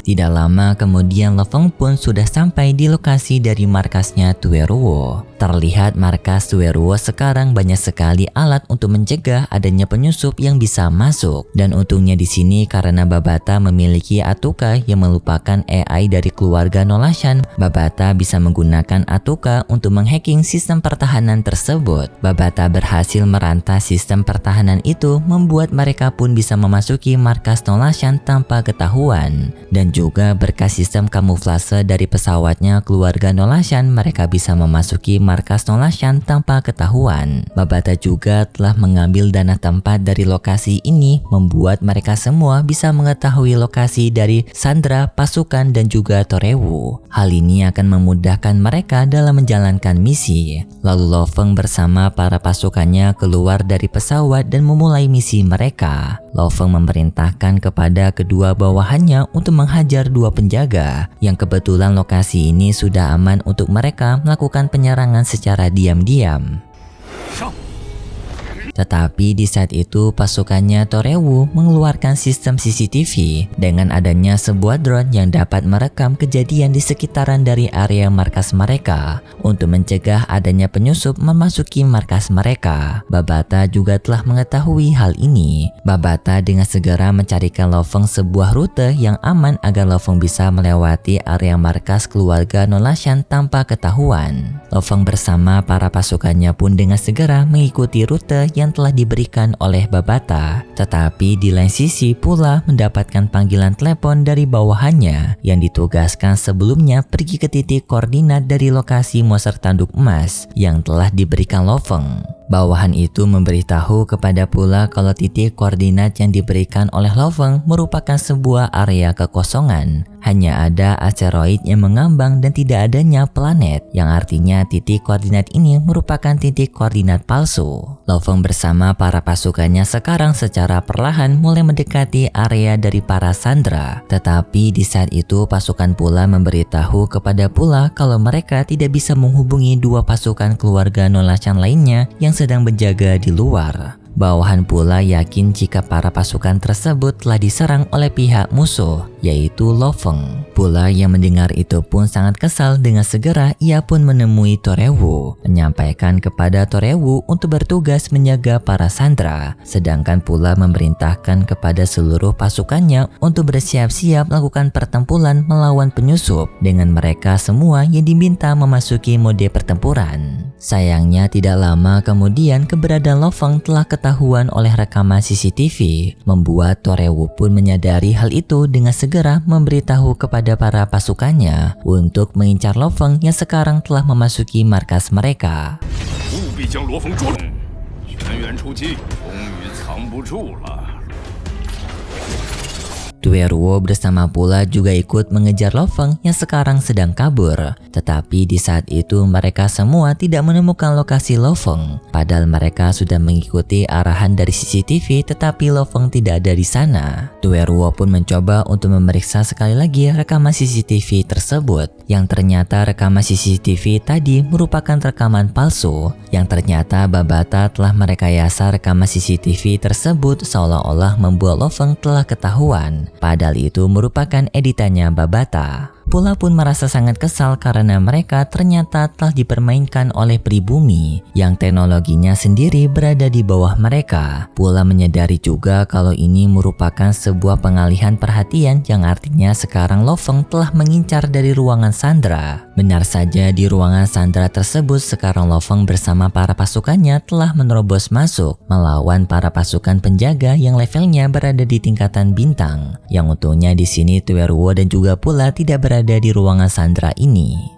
Tidak lama kemudian Lo Feng pun sudah sampai di lokasi dari markasnya Tueruo. Terlihat markas Tueruo sekarang banyak sekali alat untuk mencegah adanya penyusup yang bisa masuk. Dan untungnya di sini karena Babata memiliki Atuka yang merupakan AI dari keluarga Nolashan, Babata bisa menggunakan Atuka untuk menghacking sistem pertahanan tersebut. Babata berhasil merantas sistem pertahanan itu, membuat mereka pun bisa memasuki markas Nolashan tanpa ketahuan ketahuan. Dan juga berkat sistem kamuflase dari pesawatnya keluarga Nolashan, mereka bisa memasuki markas Nolashan tanpa ketahuan. Babata juga telah mengambil dana tempat dari lokasi ini, membuat mereka semua bisa mengetahui lokasi dari Sandra, pasukan, dan juga Torewu. Hal ini akan memudahkan mereka dalam menjalankan misi. Lalu Lo Feng bersama para pasukannya keluar dari pesawat dan memulai misi mereka. Lo Feng memerintahkan kepada kedua bawahannya untuk menghajar dua penjaga, yang kebetulan lokasi ini sudah aman untuk mereka melakukan penyerangan secara diam-diam. Tetapi di saat itu pasukannya Torewu mengeluarkan sistem CCTV dengan adanya sebuah drone yang dapat merekam kejadian di sekitaran dari area markas mereka untuk mencegah adanya penyusup memasuki markas mereka. Babata juga telah mengetahui hal ini. Babata dengan segera mencarikan Lo Feng sebuah rute yang aman agar Lo Feng bisa melewati area markas keluarga Nolashan tanpa ketahuan. Lo Feng bersama para pasukannya pun dengan segera mengikuti rute yang telah diberikan oleh Babata. Tetapi di lain sisi pula mendapatkan panggilan telepon dari bawahannya yang ditugaskan sebelumnya pergi ke titik koordinat dari lokasi monster tanduk emas yang telah diberikan Lo Feng. Bawahan itu memberitahu kepada pula kalau titik koordinat yang diberikan oleh Lo Feng merupakan sebuah area kekosongan. Hanya ada asteroid yang mengambang dan tidak adanya planet, yang artinya titik koordinat ini merupakan titik koordinat palsu. Lo Feng bersama para pasukannya sekarang secara perlahan mulai mendekati area dari para Sandra. Tetapi di saat itu pasukan pula memberitahu kepada pula kalau mereka tidak bisa menghubungi dua pasukan keluarga Nolashan lainnya yang sedang berjaga di luar. Bawahan pula yakin jika para pasukan tersebut telah diserang oleh pihak musuh, yaitu Lo Feng. Pula yang mendengar itu pun sangat kesal. Dengan segera ia pun menemui Torewu, menyampaikan kepada Torewu untuk bertugas menjaga para Sandra, sedangkan pula memerintahkan kepada seluruh pasukannya untuk bersiap-siap melakukan pertempuran melawan penyusup dengan mereka semua yang diminta memasuki mode pertempuran. Sayangnya tidak lama kemudian keberadaan Lo Feng telah ketahuan oleh rekaman CCTV, membuat Torewu pun menyadari hal itu dengan segera memberitahu kepada para pasukannya untuk mengincar Lo Feng yang sekarang telah memasuki markas mereka. Tueruo bersama pula juga ikut mengejar Lo Feng yang sekarang sedang kabur. Tetapi di saat itu mereka semua tidak menemukan lokasi Lo Feng. Padahal mereka sudah mengikuti arahan dari CCTV, tetapi Lo Feng tidak ada di sana. Tueruo pun mencoba untuk memeriksa sekali lagi rekaman CCTV tersebut, yang ternyata rekaman CCTV tadi merupakan rekaman palsu, yang ternyata Babata telah merekayasa rekaman CCTV tersebut seolah-olah membuat Lo Feng telah ketahuan. Padahal itu merupakan editannya Babata. Pula pun merasa sangat kesal karena mereka ternyata telah dipermainkan oleh pribumi yang teknologinya sendiri berada di bawah mereka. Pula menyadari juga kalau ini merupakan sebuah pengalihan perhatian, yang artinya sekarang Lo Feng telah mengincar dari ruangan Sandra. Benar saja di ruangan Sandra tersebut sekarang Lo Feng bersama para pasukannya telah menerobos masuk melawan para pasukan penjaga yang levelnya berada di tingkatan bintang. Yang untungnya di sini Tueruo dan juga pula tidak berada di ruangan Sandra ini.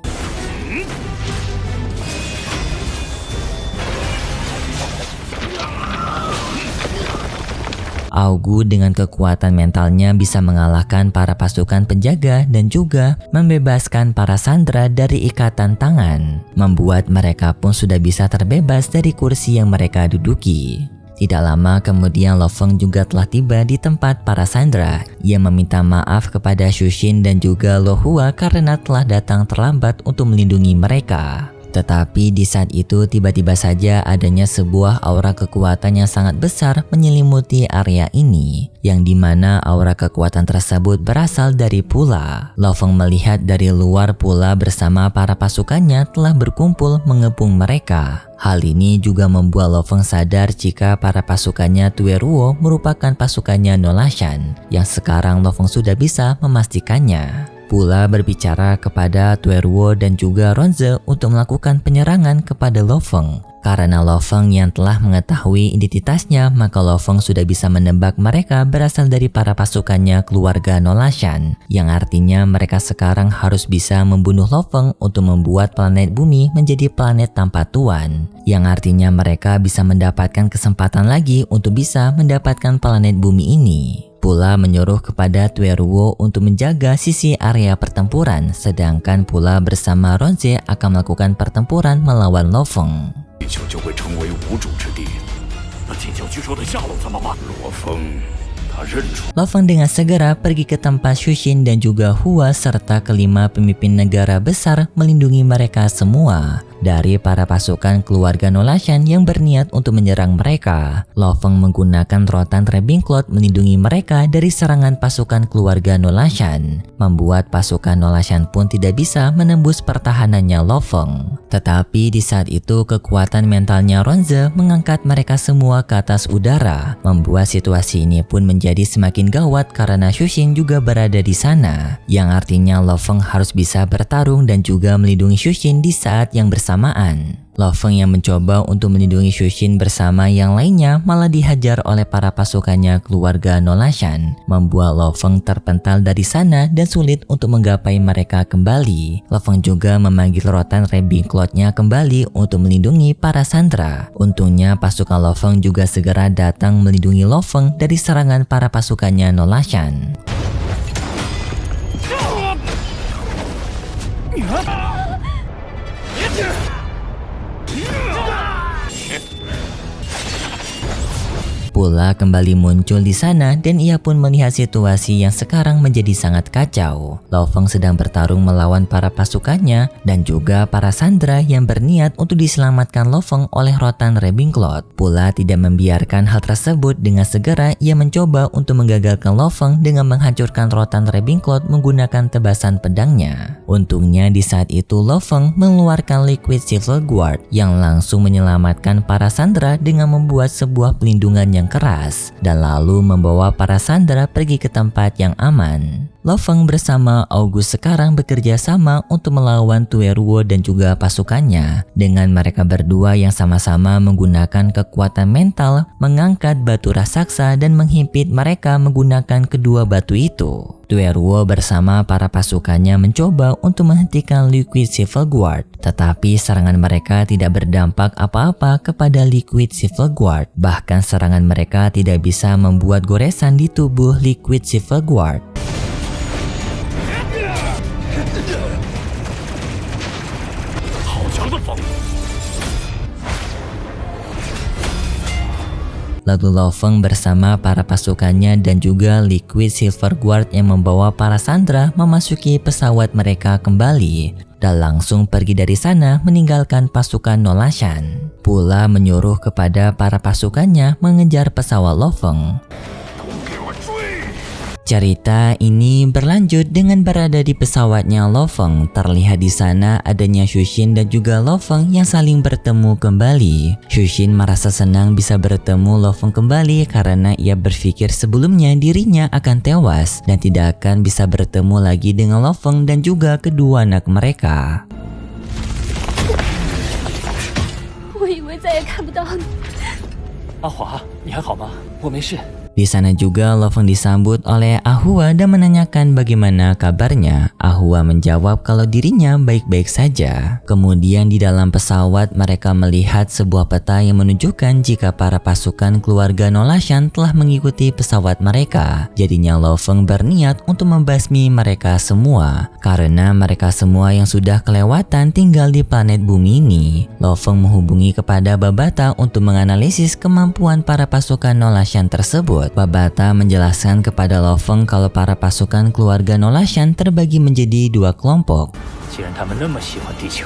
Augu dengan kekuatan mentalnya bisa mengalahkan para pasukan penjaga dan juga membebaskan para Sandra dari ikatan tangan, membuat mereka pun sudah bisa terbebas dari kursi yang mereka duduki. Tidak lama kemudian Lo Feng juga telah tiba di tempat para Sandra. Ia meminta maaf kepada Shushin dan juga Lo Hua karena telah datang terlambat untuk melindungi mereka. Tetapi di saat itu tiba-tiba saja adanya sebuah aura kekuatan yang sangat besar menyelimuti area ini, yang dimana aura kekuatan tersebut berasal dari Pula. Lo Feng melihat dari luar Pula bersama para pasukannya telah berkumpul mengepung mereka. Hal ini juga membuat Lo Feng sadar jika para pasukannya Tueruo merupakan pasukannya Nolashan, yang sekarang Lo Feng sudah bisa memastikannya. Pula berbicara kepada Tueruo dan juga Ronze untuk melakukan penyerangan kepada Lo Feng. Karena Lo Feng yang telah mengetahui identitasnya, maka Lo Feng sudah bisa menebak mereka berasal dari para pasukannya keluarga Nolashan, yang artinya mereka sekarang harus bisa membunuh Lo Feng untuk membuat planet bumi menjadi planet tanpa tuan, yang artinya mereka bisa mendapatkan kesempatan lagi untuk bisa mendapatkan planet bumi ini. Pula menyuruh kepada Tueruo untuk menjaga sisi area pertempuran, sedangkan Pula bersama Ronze akan melakukan pertempuran melawan Lo Feng. 地球就会成为无主之地。那金角巨兽的下落怎么办？罗峰，他认出。 Lo Feng dengan segera pergi ke tempat Shushin dan juga Hua serta kelima pemimpin negara besar melindungi mereka semua dari para pasukan keluarga Nolashan yang berniat untuk menyerang mereka. Lo Feng menggunakan rotan Ravenclaw melindungi mereka dari serangan pasukan keluarga Nolashan, membuat pasukan Nolashan pun tidak bisa menembus pertahanannya Lo Feng. Tetapi di saat itu kekuatan mentalnya Ronze mengangkat mereka semua ke atas udara, membuat situasi ini pun menjadi semakin gawat karena Shushin juga berada di sana, yang artinya Lo Feng harus bisa bertarung dan juga melindungi Shushin di saat yang bersamaan. Lo Feng yang mencoba untuk melindungi Shushin bersama yang lainnya malah dihajar oleh para pasukannya keluarga Nolashan, membuat Lo Feng terpental dari sana dan sulit untuk menggapai mereka kembali. Lo Feng juga memanggil rotan Ravenclaw-nya kembali untuk melindungi para sandera. Untungnya pasukan Lo Feng juga segera datang melindungi Lo Feng dari serangan para pasukannya Nolashan. Pula kembali muncul di sana dan ia pun melihat situasi yang sekarang menjadi sangat kacau. Lo Feng sedang bertarung melawan para pasukannya dan juga para sandera yang berniat untuk diselamatkan Lo Feng oleh rotan Ravenclaw. Pula tidak membiarkan hal tersebut, dengan segera ia mencoba untuk menggagalkan Lo Feng dengan menghancurkan rotan Ravenclaw menggunakan tebasan pedangnya. Untungnya di saat itu Lo Feng mengeluarkan Liquid Silver Guard yang langsung menyelamatkan para sandera dengan membuat sebuah pelindungan yang keras dan lalu membawa para sandera pergi ke tempat yang aman. Lo Feng bersama August sekarang bekerja sama untuk melawan Tueruo dan juga pasukannya, dengan mereka berdua yang sama-sama menggunakan kekuatan mental mengangkat batu raksasa dan menghimpit mereka menggunakan kedua batu itu. Tueruo bersama para pasukannya mencoba untuk menghentikan Liquid Silver Guard, tetapi serangan mereka tidak berdampak apa-apa kepada Liquid Silver Guard. Bahkan serangan mereka tidak bisa membuat goresan di tubuh Liquid Silver Guard. Lalu Lo Feng bersama para pasukannya dan juga Liquid Silver Guard yang membawa para sandera memasuki pesawat mereka kembali dan langsung pergi dari sana meninggalkan pasukan Nolashan. Pula menyuruh kepada para pasukannya mengejar pesawat Lo Feng. Cerita ini berlanjut dengan berada di pesawatnya Lo Feng. Terlihat di sana adanya Shushin dan juga Lo Feng yang saling bertemu kembali. Shushin merasa senang bisa bertemu Lo Feng kembali karena ia berpikir sebelumnya dirinya akan tewas dan tidak akan bisa bertemu lagi dengan Lo Feng dan juga kedua anak mereka. 我以为再也看不到你。阿华，你还好吗？我没事。 Di sana juga Lo Feng disambut oleh Ahua dan menanyakan bagaimana kabarnya. Ahua menjawab kalau dirinya baik-baik saja. Kemudian di dalam pesawat mereka melihat sebuah peta yang menunjukkan jika para pasukan keluarga Nolashan telah mengikuti pesawat mereka. Jadinya Lo Feng berniat untuk membasmi mereka semua karena mereka semua yang sudah kelewatan tinggal di planet bumi ini. Lo Feng menghubungi kepada Babata untuk menganalisis kemampuan para pasukan Nolashan tersebut. Babata menjelaskan kepada Lo Feng kalau para pasukan keluarga Nolashan terbagi menjadi dua kelompok. 既然他们那么喜欢地球，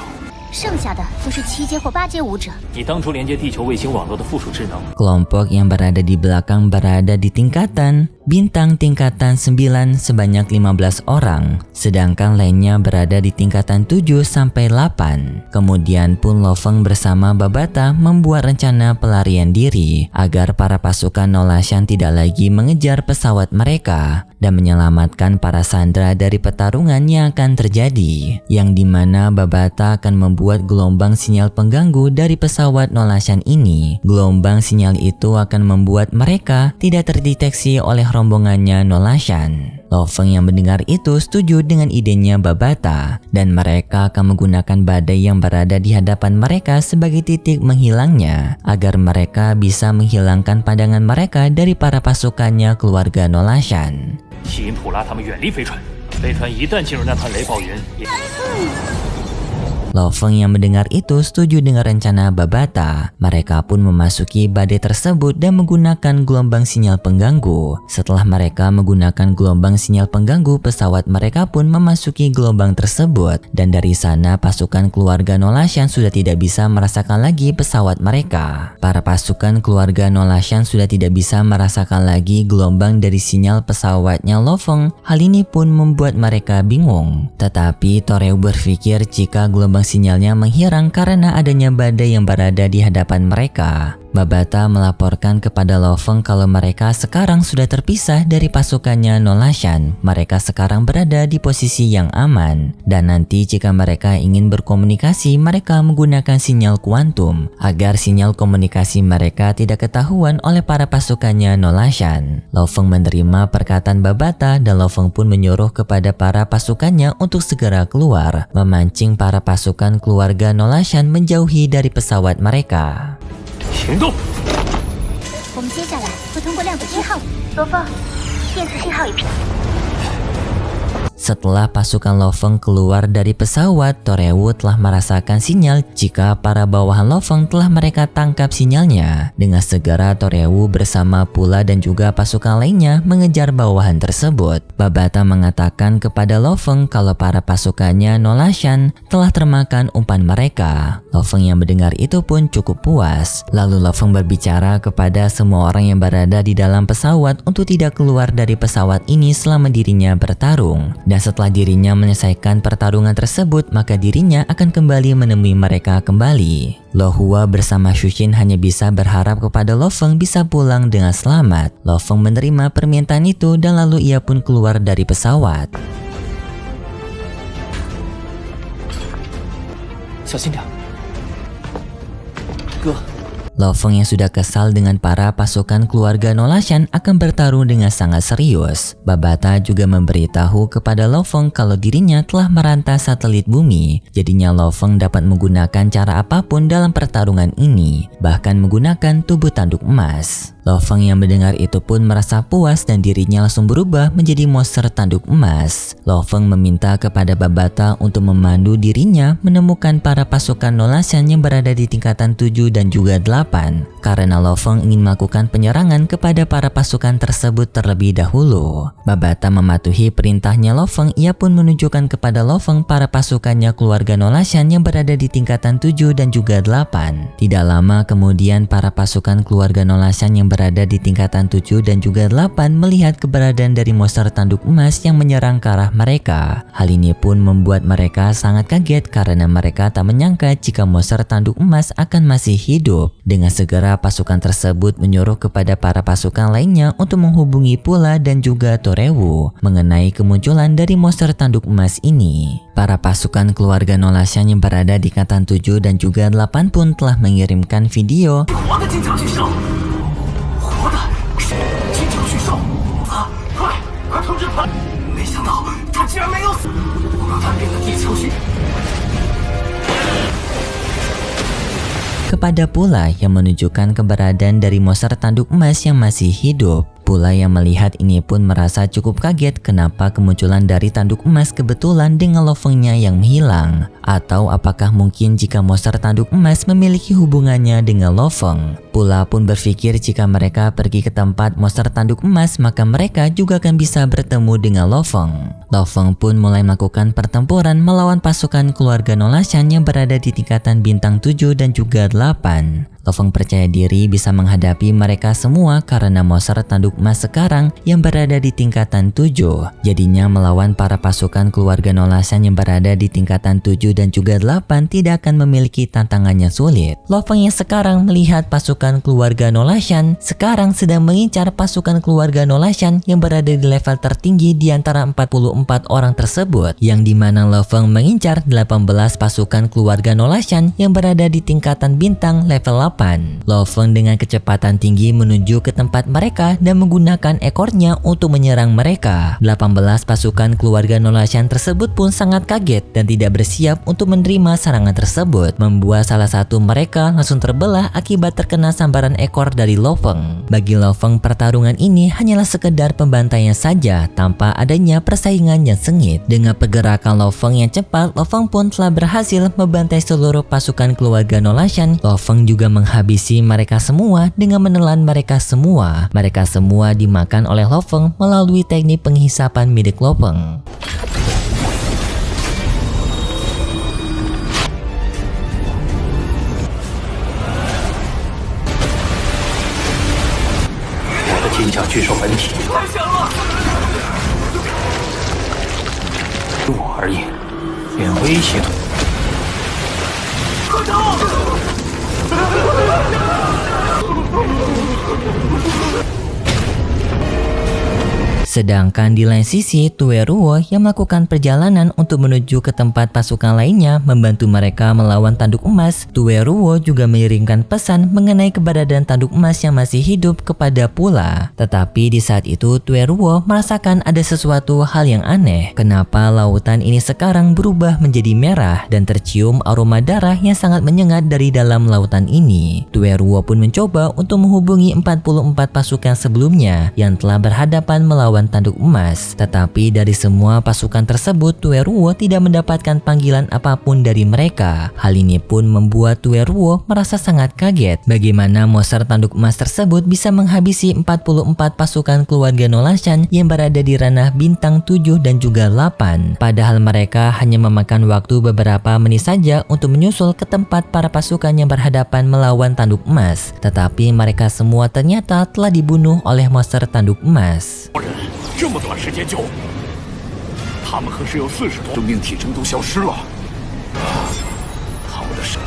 剩下的就是7阶或8阶武者。 你当初连接地球卫星网络的附属智能， Kelompok yang berada di belakang berada di tingkatan Bintang tingkatan 9 sebanyak 15 orang, sedangkan lainnya berada di tingkatan 7 sampai 8. Kemudian pun Lo Feng bersama Babata membuat rencana pelarian diri agar para pasukan Nolashan tidak lagi mengejar pesawat mereka dan menyelamatkan para sandera dari pertarungan yang akan terjadi, yang dimana Babata akan membuat gelombang sinyal pengganggu dari pesawat Nolashan ini. Gelombang sinyal itu akan membuat mereka tidak terdeteksi oleh rombongannya Nolashan. Lo Feng yang mendengar itu setuju dengan idenya Babata, dan mereka akan menggunakan badai yang berada di hadapan mereka sebagai titik menghilangnya, agar mereka bisa menghilangkan pandangan mereka dari para pasukannya keluarga Nolashan. 吸引普拉他们远离飞船，飞船一旦进入那团雷暴云，也 Lo Feng yang mendengar itu setuju dengan rencana Babata. Mereka pun memasuki badai tersebut dan menggunakan gelombang sinyal pengganggu. Setelah mereka menggunakan gelombang sinyal pengganggu, pesawat mereka pun memasuki gelombang tersebut. Dan dari sana pasukan keluarga Nolashan sudah tidak bisa merasakan lagi pesawat mereka. Para pasukan keluarga Nolashan sudah tidak bisa merasakan lagi gelombang dari sinyal pesawatnya Lo Feng. Hal ini pun membuat mereka bingung. Tetapi Toreu berpikir jika gelombang sinyalnya menghilang karena adanya badai yang berada di hadapan mereka. Babata melaporkan kepada Lo Feng kalau mereka sekarang sudah terpisah dari pasukannya Nolashan. Mereka sekarang berada di posisi yang aman, dan nanti jika mereka ingin berkomunikasi, mereka menggunakan sinyal kuantum agar sinyal komunikasi mereka tidak ketahuan oleh para pasukannya Nolashan. Lo Feng menerima perkataan Babata dan Lo Feng pun menyuruh kepada para pasukannya untuk segera keluar, memancing para pasukan keluarga Nolashan menjauhi dari pesawat mereka. 行动！我们接下来会通过量子信号。罗峰，电磁信号已平。 Setelah pasukan Lo Feng keluar dari pesawat, Toreu telah merasakan sinyal jika para bawahan Lo Feng telah mereka tangkap sinyalnya. Dengan segera Toreu bersama Pula dan juga pasukan lainnya mengejar bawahan tersebut. Babata mengatakan kepada Lo Feng kalau para pasukannya Nolashan telah termakan umpan mereka. Lo Feng yang mendengar itu pun cukup puas. Lalu Lo Feng berbicara kepada semua orang yang berada di dalam pesawat untuk tidak keluar dari pesawat ini selama dirinya bertarung. Dan setelah dirinya menyelesaikan pertarungan tersebut, maka dirinya akan kembali menemui mereka kembali. Lo Hua bersama Shushin hanya bisa berharap kepada Lo Feng bisa pulang dengan selamat. Lo Feng menerima permintaan itu dan lalu ia pun keluar dari pesawat. 小心点，哥。 Lo Feng yang sudah kesal dengan para pasukan keluarga Nolashan akan bertarung dengan sangat serius. Babata juga memberitahu kepada Lo Feng kalau dirinya telah merantas satelit bumi. Jadinya Lo Feng dapat menggunakan cara apapun dalam pertarungan ini, bahkan menggunakan tubuh tanduk emas. Lo Feng yang mendengar itu pun merasa puas dan dirinya langsung berubah menjadi monster tanduk emas. Lo Feng meminta kepada Babata untuk memandu dirinya menemukan para pasukan Nolashan yang berada di tingkatan 7 dan juga 8. Karena Lo Feng ingin melakukan penyerangan kepada para pasukan tersebut terlebih dahulu. Babata mematuhi perintahnya Lo Feng, ia pun menunjukkan kepada Lo Feng para pasukannya keluarga Nolashan yang berada di tingkatan 7 dan juga 8. Tidak lama kemudian para pasukan keluarga Nolashan yang berada di tingkatan 7 dan juga 8 melihat keberadaan dari monster tanduk emas yang menyerang ke arah mereka. Hal ini pun membuat mereka sangat kaget karena mereka tak menyangka jika monster tanduk emas akan masih hidup. Dengan segera pasukan tersebut menyuruh kepada para pasukan lainnya untuk menghubungi Pula dan juga Toreu mengenai kemunculan dari monster tanduk emas ini. Para pasukan keluarga Nolashan yang berada di tingkatan 7 dan juga 8 pun telah mengirimkan video kepada Pula yang menunjukkan keberadaan dari monster tanduk emas yang masih hidup. Pula yang melihat ini pun merasa cukup kaget kenapa kemunculan dari tanduk emas kebetulan dengan Lo Feng-nya yang menghilang. Atau apakah mungkin jika monster tanduk emas memiliki hubungannya dengan Lo Feng. Pula pun berpikir jika mereka pergi ke tempat monster tanduk emas maka mereka juga akan bisa bertemu dengan Lo Feng. Lo Feng pun mulai melakukan pertempuran melawan pasukan keluarga Nolashan yang berada di tingkatan bintang 7 dan juga 8. Lo Feng percaya diri bisa menghadapi mereka semua karena monster tanduk emas sekarang yang berada di tingkatan 7. Jadinya melawan para pasukan keluarga Nolashan yang berada di tingkatan 7 dan juga 8 tidak akan memiliki tantangannya sulit. Lo Feng yang sekarang melihat pasukan keluarga Nolashan sekarang sedang mengincar pasukan keluarga Nolashan yang berada di level tertinggi di antara 44 orang tersebut, yang dimana Lo Feng mengincar 18 pasukan keluarga Nolashan yang berada di tingkatan bintang level 8. Lo Feng dengan kecepatan tinggi menuju ke tempat mereka dan menggunakan ekornya untuk menyerang mereka. 18 pasukan keluarga Nolashan tersebut pun sangat kaget dan tidak bersiap untuk menerima serangan tersebut, membuat salah satu mereka langsung terbelah akibat terkena sambaran ekor dari Lo Feng. Bagi Lo Feng, pertarungan ini hanyalah sekedar pembantaian saja tanpa adanya persaingan yang sengit. Dengan pergerakan Lo Feng yang cepat, Lo Feng pun telah berhasil membantai seluruh pasukan keluarga Nolashan. Lo Feng juga menghabisi mereka semua dengan menelan mereka semua. Mereka semua dimakan oleh Lo Feng melalui teknik penghisapan milik Lo Feng.我的金角巨兽本体，对我而言，连威胁都。 Sedangkan di lain sisi, Tueruo yang melakukan perjalanan untuk menuju ke tempat pasukan lainnya membantu mereka melawan tanduk emas. Tueruo juga mengirimkan pesan mengenai keberadaan tanduk emas yang masih hidup kepada Pula. Tetapi di saat itu Tueruo merasakan ada sesuatu hal yang aneh. Kenapa lautan ini sekarang berubah menjadi merah dan tercium aroma darah yang sangat menyengat dari dalam lautan ini. Tueruo pun mencoba untuk menghubungi 44 pasukan sebelumnya yang telah berhadapan melawan tanduk emas, tetapi dari semua pasukan tersebut Tueruo tidak mendapatkan panggilan apapun dari mereka. Hal ini pun membuat Tueruo merasa sangat kaget bagaimana monster tanduk emas tersebut bisa menghabisi 44 pasukan keluarga Nolashan yang berada di ranah bintang 7 dan juga 8. Padahal mereka hanya memakan waktu beberapa menit saja untuk menyusul ke tempat para pasukan yang berhadapan melawan tanduk emas, tetapi mereka semua ternyata telah dibunuh oleh monster tanduk emas. 这么短时间就，他们可是有40多，生命体征都消失了。他们的是，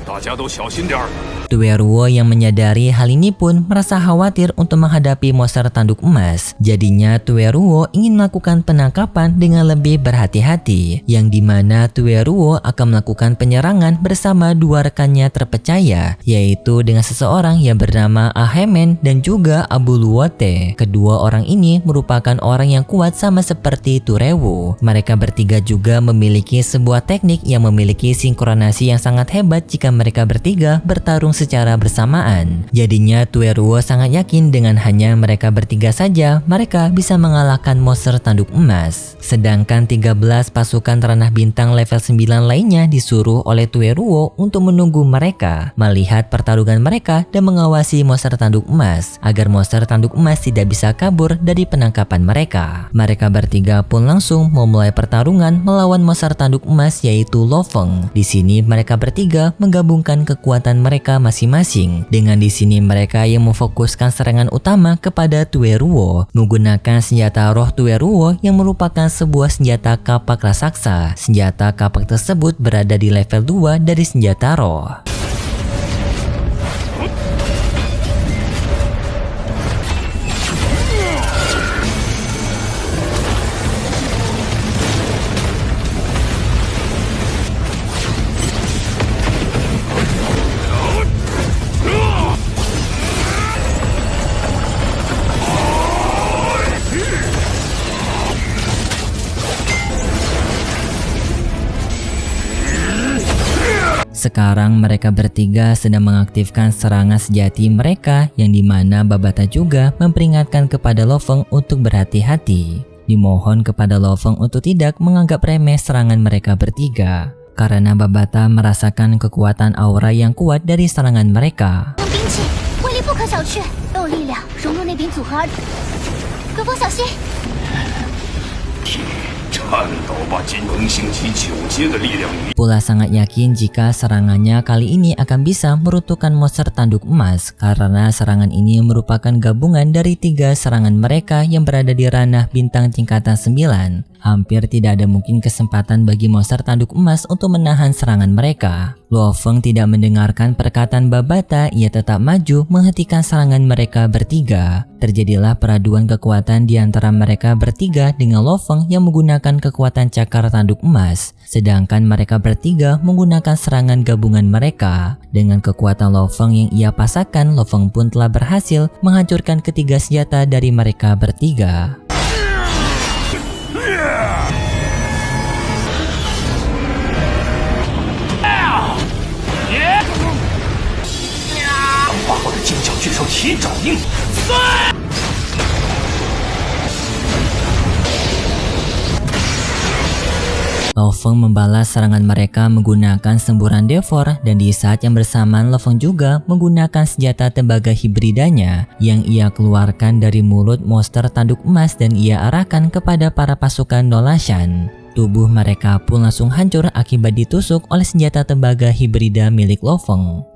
大家都小心点儿。 Tueruo yang menyadari hal ini pun merasa khawatir untuk menghadapi monster tanduk emas. Jadinya Tueruo ingin melakukan penangkapan dengan lebih berhati-hati, yang dimana Tueruo akan melakukan penyerangan bersama dua rekannya terpercaya, yaitu dengan seseorang yang bernama Ahemen dan juga Abu Luote. Kedua orang ini merupakan orang yang kuat sama seperti Tueruo. Mereka bertiga juga memiliki sebuah teknik yang memiliki sinkronasi yang sangat hebat jika mereka bertiga bertarung secara bersamaan. Jadinya Tueruo sangat yakin dengan hanya mereka bertiga saja mereka bisa mengalahkan monster tanduk emas. Sedangkan 13 pasukan ranah bintang level 9 lainnya disuruh oleh Tueruo untuk menunggu mereka, melihat pertarungan mereka dan mengawasi monster tanduk emas agar monster tanduk emas tidak bisa kabur dari penangkapan mereka. Mereka bertiga pun langsung memulai pertarungan melawan monster tanduk emas yaitu Lo Feng. Di sini mereka bertiga menggabungkan kekuatan mereka masing-masing. Dengan di sini mereka yang memfokuskan serangan utama kepada Tueruo menggunakan senjata roh Tueruo yang merupakan sebuah senjata kapak raksasa. Senjata kapak tersebut berada di level 2 dari senjata roh. Sekarang mereka bertiga sedang mengaktifkan serangan sejati mereka yang dimana Babata juga memperingatkan kepada Lo Feng untuk berhati-hati. Dimohon kepada Lo Feng untuk tidak menganggap remeh serangan mereka bertiga, karena Babata merasakan kekuatan aura yang kuat dari serangan mereka. 兵器威力不可小觑，都有力量融入那柄组合而。葛峰小心！体征。Pula sangat yakin jika serangannya kali ini akan bisa meruntuhkan monster tanduk emas karena serangan ini merupakan gabungan dari 3 serangan mereka yang berada di ranah bintang tingkatan 9. Hampir tidak ada mungkin kesempatan bagi monster tanduk emas untuk menahan serangan mereka. Luo Feng tidak mendengarkan perkataan Babata, ia tetap maju menghentikan serangan mereka bertiga. Terjadilah peraduan kekuatan di antara mereka bertiga dengan Luo Feng yang menggunakan kekuatan cakar tanduk emas, sedangkan mereka bertiga menggunakan serangan gabungan mereka. Dengan kekuatan Luo Feng yang ia pasangkan, Luo Feng pun telah berhasil menghancurkan ketiga senjata dari mereka bertiga. Luo Feng membalas serangan mereka menggunakan semburan devor, dan di saat yang bersamaan Luo Feng juga menggunakan senjata tembaga hibridanya yang ia keluarkan dari mulut monster tanduk emas dan ia arahkan kepada para pasukan Nolashan. Tubuh mereka pun langsung hancur akibat ditusuk oleh senjata tembaga hibrida milik Luo Feng.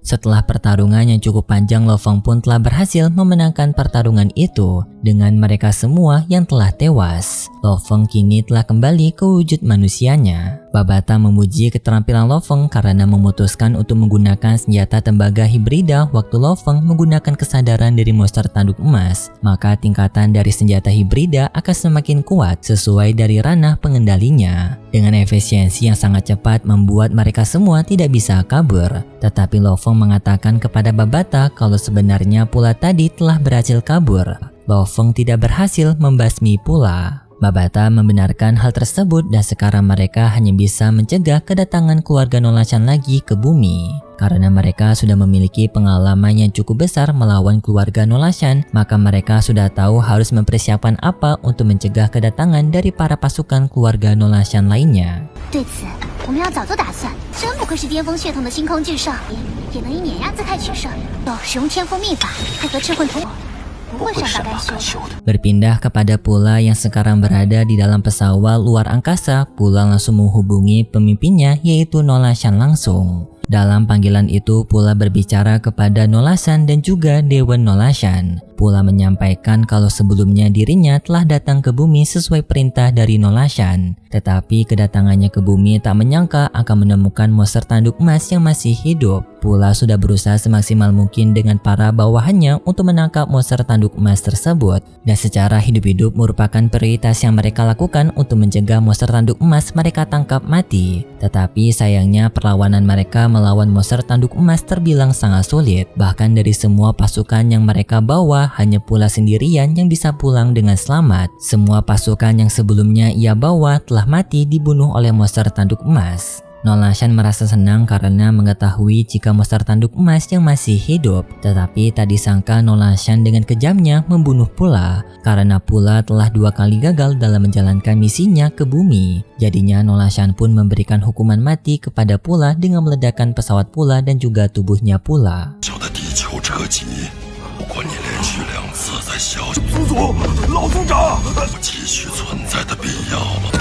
Setelah pertarungan yang cukup panjang, Luo Feng pun telah berhasil memenangkan pertarungan itu dengan mereka semua yang telah tewas. Luo Feng kini telah kembali ke wujud manusianya. Babata memuji keterampilan Luo Feng karena memutuskan untuk menggunakan senjata tembaga hibrida waktu Luo Feng menggunakan kesadaran dari monster tanduk emas. Maka tingkatan dari senjata hibrida akan semakin kuat sesuai dari ranah pengendalinya. Dengan efisiensi yang sangat cepat membuat mereka semua tidak bisa kabur. Tetapi Luo Feng mengatakan kepada Babata kalau sebenarnya Pula tadi telah berhasil kabur. Luo Feng tidak berhasil membasmi Pula. Babata membenarkan hal tersebut dan sekarang mereka hanya bisa mencegah kedatangan keluarga Nolashan lagi ke bumi. Karena mereka sudah memiliki pengalaman yang cukup besar melawan keluarga Nolashan, maka mereka sudah tahu harus mempersiapkan apa untuk mencegah kedatangan dari para pasukan keluarga Nolashan lainnya. 对此，我们要早做打算。真不愧是巅峰血统的星空巨兽，也能以碾压姿态取胜。有使用天赋秘法，配合赤混同，不会善罢甘休的。 Berpindah kepada Pula yang sekarang berada di dalam pesawat luar angkasa, Pula langsung menghubungi pemimpinnya yaitu Nolashan langsung. Dalam panggilan itu, Pula berbicara kepada Nolashan dan juga Dewan Nolashan. Pula menyampaikan kalau sebelumnya dirinya telah datang ke bumi sesuai perintah dari Nolashan. Tetapi kedatangannya ke bumi tak menyangka akan menemukan monster tanduk emas yang masih hidup. Pula sudah berusaha semaksimal mungkin dengan para bawahannya untuk menangkap monster tanduk emas tersebut. Dan secara hidup-hidup merupakan prioritas yang mereka lakukan untuk mencegah monster tanduk emas mereka tangkap mati. Tetapi sayangnya perlawanan mereka melawan monster tanduk emas terbilang sangat sulit. Bahkan dari semua pasukan yang mereka bawa, hanya Pula sendirian yang bisa pulang dengan selamat. Semua pasukan yang sebelumnya ia bawa telah mati dibunuh oleh monster tanduk emas. Nolashan merasa senang karena mengetahui jika monster tanduk emas yang masih hidup. Tetapi tak disangka Nolashan dengan kejamnya membunuh Pula karena Pula telah 2 kali gagal dalam menjalankan misinya ke bumi. Jadinya Nolashan pun memberikan hukuman mati kepada Pula dengan meledakkan pesawat Pula dan juga tubuhnya Pula. 不管你连续2次在小祖祖，老族长，继续存在的必要了。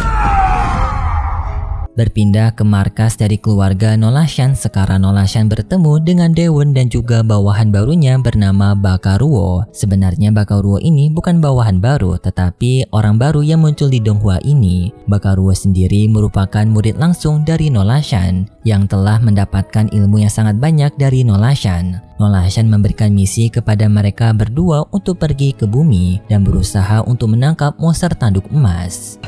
Berpindah ke markas dari keluarga Nolashan, sekarang Nolashan bertemu dengan Daewon dan juga bawahan barunya bernama Bakaruo. Sebenarnya Bakaruo ini bukan bawahan baru, tetapi orang baru yang muncul di Donghua ini. Bakaruo sendiri merupakan murid langsung dari Nolashan yang telah mendapatkan ilmu yang sangat banyak dari Nolashan. Nolashan memberikan misi kepada mereka berdua untuk pergi ke bumi dan berusaha untuk menangkap monster tanduk emas.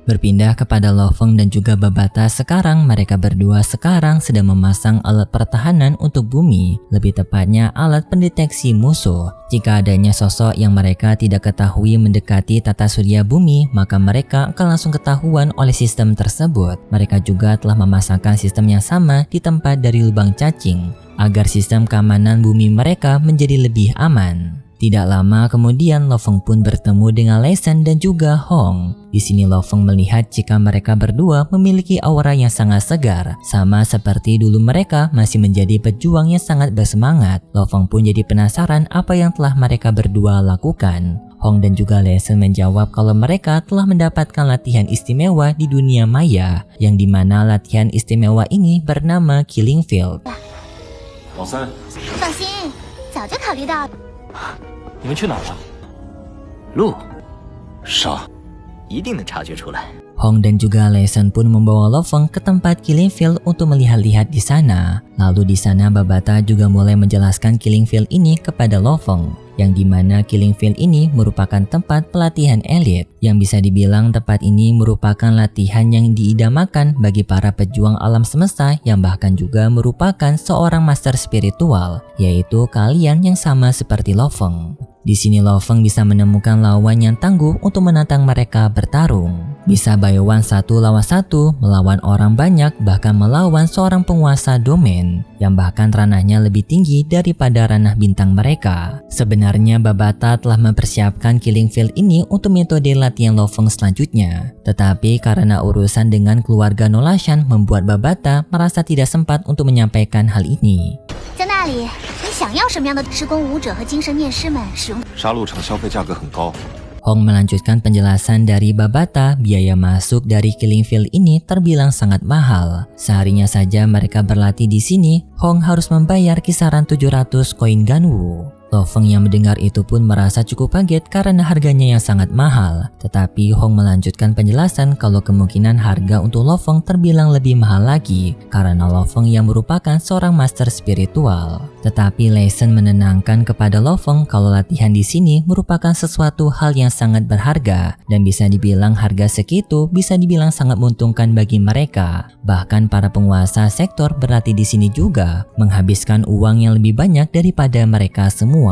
Berpindah kepada Luo Feng dan juga Babata, sekarang mereka berdua sedang memasang alat pertahanan untuk bumi, lebih tepatnya alat pendeteksi musuh. Jika adanya sosok yang mereka tidak ketahui mendekati tata surya bumi, maka mereka akan langsung ketahuan oleh sistem tersebut. Mereka juga telah memasangkan sistem yang sama di tempat dari lubang cacing, agar sistem keamanan bumi mereka menjadi lebih aman. Tidak lama kemudian, Luo Feng pun bertemu dengan Lei Shen dan juga Hong. Di sini Lo Feng melihat jika mereka berdua memiliki aura yang sangat segar, sama seperti dulu mereka masih menjadi pejuang yang sangat bersemangat. Lo Feng pun jadi penasaran apa yang telah mereka berdua lakukan. Hong dan juga Lei Shen menjawab kalau mereka telah mendapatkan latihan istimewa di dunia maya, yang dimana latihan istimewa ini bernama Killing Field. 老三，放心，早就考虑到了。你们去哪儿了？路，杀！ 一定能察觉出来。 Hong dan juga Lei Shen pun membawa Lo Feng ke tempat Killing Field untuk melihat-lihat di sana. Lalu di sana Babata juga mulai menjelaskan Killing Field ini kepada Lo Feng, yang dimana Killing Field ini merupakan tempat pelatihan elit, yang bisa dibilang tempat ini merupakan latihan yang diidamakan bagi para pejuang alam semesta yang bahkan juga merupakan seorang master spiritual, yaitu kalian yang sama seperti Lo Feng. Di sini Lo Feng bisa menemukan lawan yang tangguh untuk menantang mereka bertarung. Bisa by one 1 lawan 1, melawan orang banyak, bahkan melawan seorang penguasa domain yang bahkan ranahnya lebih tinggi daripada ranah bintang mereka. Sebenarnya Babata telah mempersiapkan Killing Field ini untuk metode latihan Lo Feng selanjutnya. Tetapi karena urusan dengan keluarga Nolashan membuat Babata merasa tidak sempat untuk menyampaikan hal ini. 在那里，你想要什么样的施工舞者和精神面师们使用？ 杀戮场消费价格很高， Hong melanjutkan penjelasan dari Babata, biaya masuk dari Killing Field ini terbilang sangat mahal. Seharinya saja mereka berlatih di sini, Hong harus membayar kisaran 700 koin Ganwu. Lo Feng yang mendengar itu pun merasa cukup kaget karena harganya yang sangat mahal. Tetapi Hong melanjutkan penjelasan kalau kemungkinan harga untuk Lo Feng terbilang lebih mahal lagi karena Lo Feng yang merupakan seorang master spiritual. Tetapi Lei Shen menenangkan kepada Lo Feng kalau latihan di sini merupakan sesuatu hal yang sangat berharga dan bisa dibilang harga segitu bisa dibilang sangat menguntungkan bagi mereka. Bahkan para penguasa sektor berlatih di sini juga menghabiskan uang yang lebih banyak daripada mereka semua.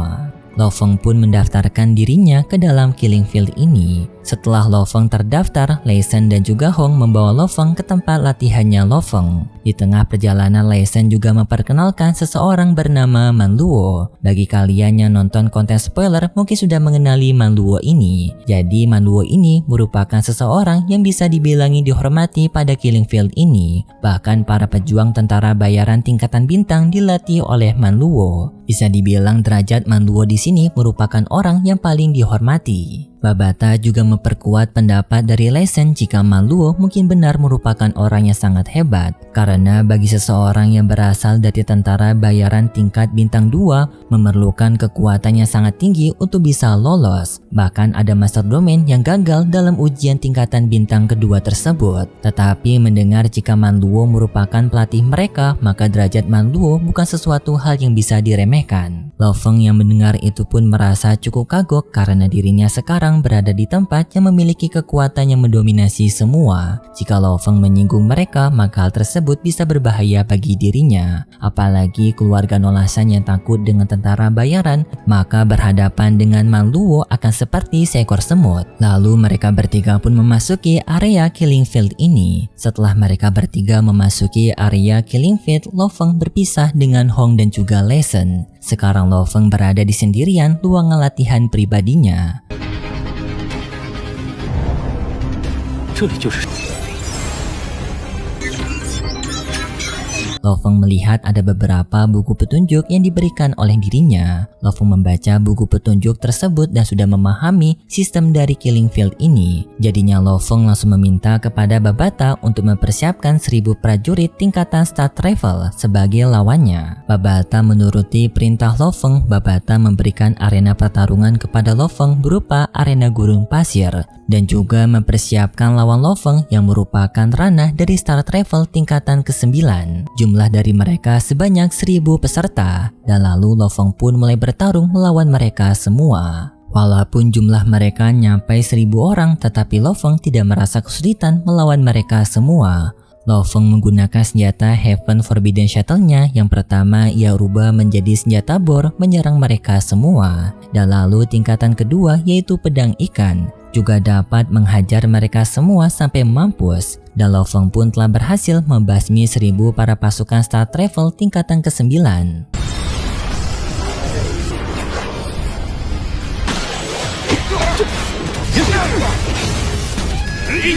Lo Feng pun mendaftarkan dirinya ke dalam Killing Field ini. Setelah Lo Feng terdaftar, Lei Shen dan juga Hong membawa Lo Feng ke tempat latihannya Lo Feng. Di tengah perjalanan, Lei Shen juga memperkenalkan seseorang bernama Man Luo. Bagi kalian yang nonton konten spoiler mungkin sudah mengenali Man Luo ini. Jadi Man Luo ini merupakan seseorang yang bisa dibilangi dihormati pada Killing Field ini. Bahkan para pejuang tentara bayaran tingkatan bintang dilatih oleh Man Luo. Bisa dibilang derajat Man Luo di sini merupakan orang yang paling dihormati. Babata juga memperkuat pendapat dari Lei Shen jika Man Luo mungkin benar merupakan orang yang sangat hebat. Karena bagi seseorang yang berasal dari tentara bayaran tingkat bintang 2 memerlukan kekuatan yang sangat tinggi untuk bisa lolos. Bahkan ada master domain yang gagal dalam ujian tingkatan bintang kedua tersebut. Tetapi mendengar jika Man Luo merupakan pelatih mereka, maka derajat Man Luo bukan sesuatu hal yang bisa diremehkan. Lo Feng yang mendengar itu pun merasa cukup kagok karena dirinya sekarang berada di tempat yang memiliki kekuatan yang mendominasi semua. Jika Lo Feng menyinggung mereka, maka hal tersebut bisa berbahaya bagi dirinya. Apalagi keluarga Nolashan yang takut dengan tentara bayaran, maka berhadapan dengan Man Luo akan seperti seekor semut. Lalu mereka bertiga pun memasuki area Killing Field ini. Setelah mereka bertiga memasuki area Killing Field, Lo Feng berpisah dengan Hong dan juga Lei Shen. Sekarang Lo Feng berada di sendirian ruangan latihan pribadinya. 这里就是。 Lo Feng melihat ada beberapa buku petunjuk yang diberikan oleh dirinya. Lo Feng membaca buku petunjuk tersebut dan sudah memahami sistem dari Killing Field ini. Jadinya Lo Feng langsung meminta kepada Babata untuk mempersiapkan 1000 prajurit tingkatan Star Travel sebagai lawannya. Babata menuruti perintah Lo Feng. Babata memberikan arena pertarungan kepada Lo Feng berupa arena gurun pasir dan juga mempersiapkan lawan Lo Feng yang merupakan ranah dari Star Travel tingkatan ke-9. Jumlah dari mereka sebanyak 1000 peserta, dan lalu Lo Feng pun mulai bertarung melawan mereka semua. Walaupun jumlah mereka nyampai 1000 orang, tetapi Lo Feng tidak merasa kesulitan melawan mereka semua. Lo Feng menggunakan senjata Heaven Forbidden Shuttle-nya. Yang pertama ia rubah menjadi senjata bor menyerang mereka semua, dan lalu tingkatan kedua yaitu pedang ikan juga dapat menghajar mereka semua sampai mampus. Dan Lo Feng pun telah berhasil membasmi 1000 para pasukan Star Travel tingkatan ke-9. Lo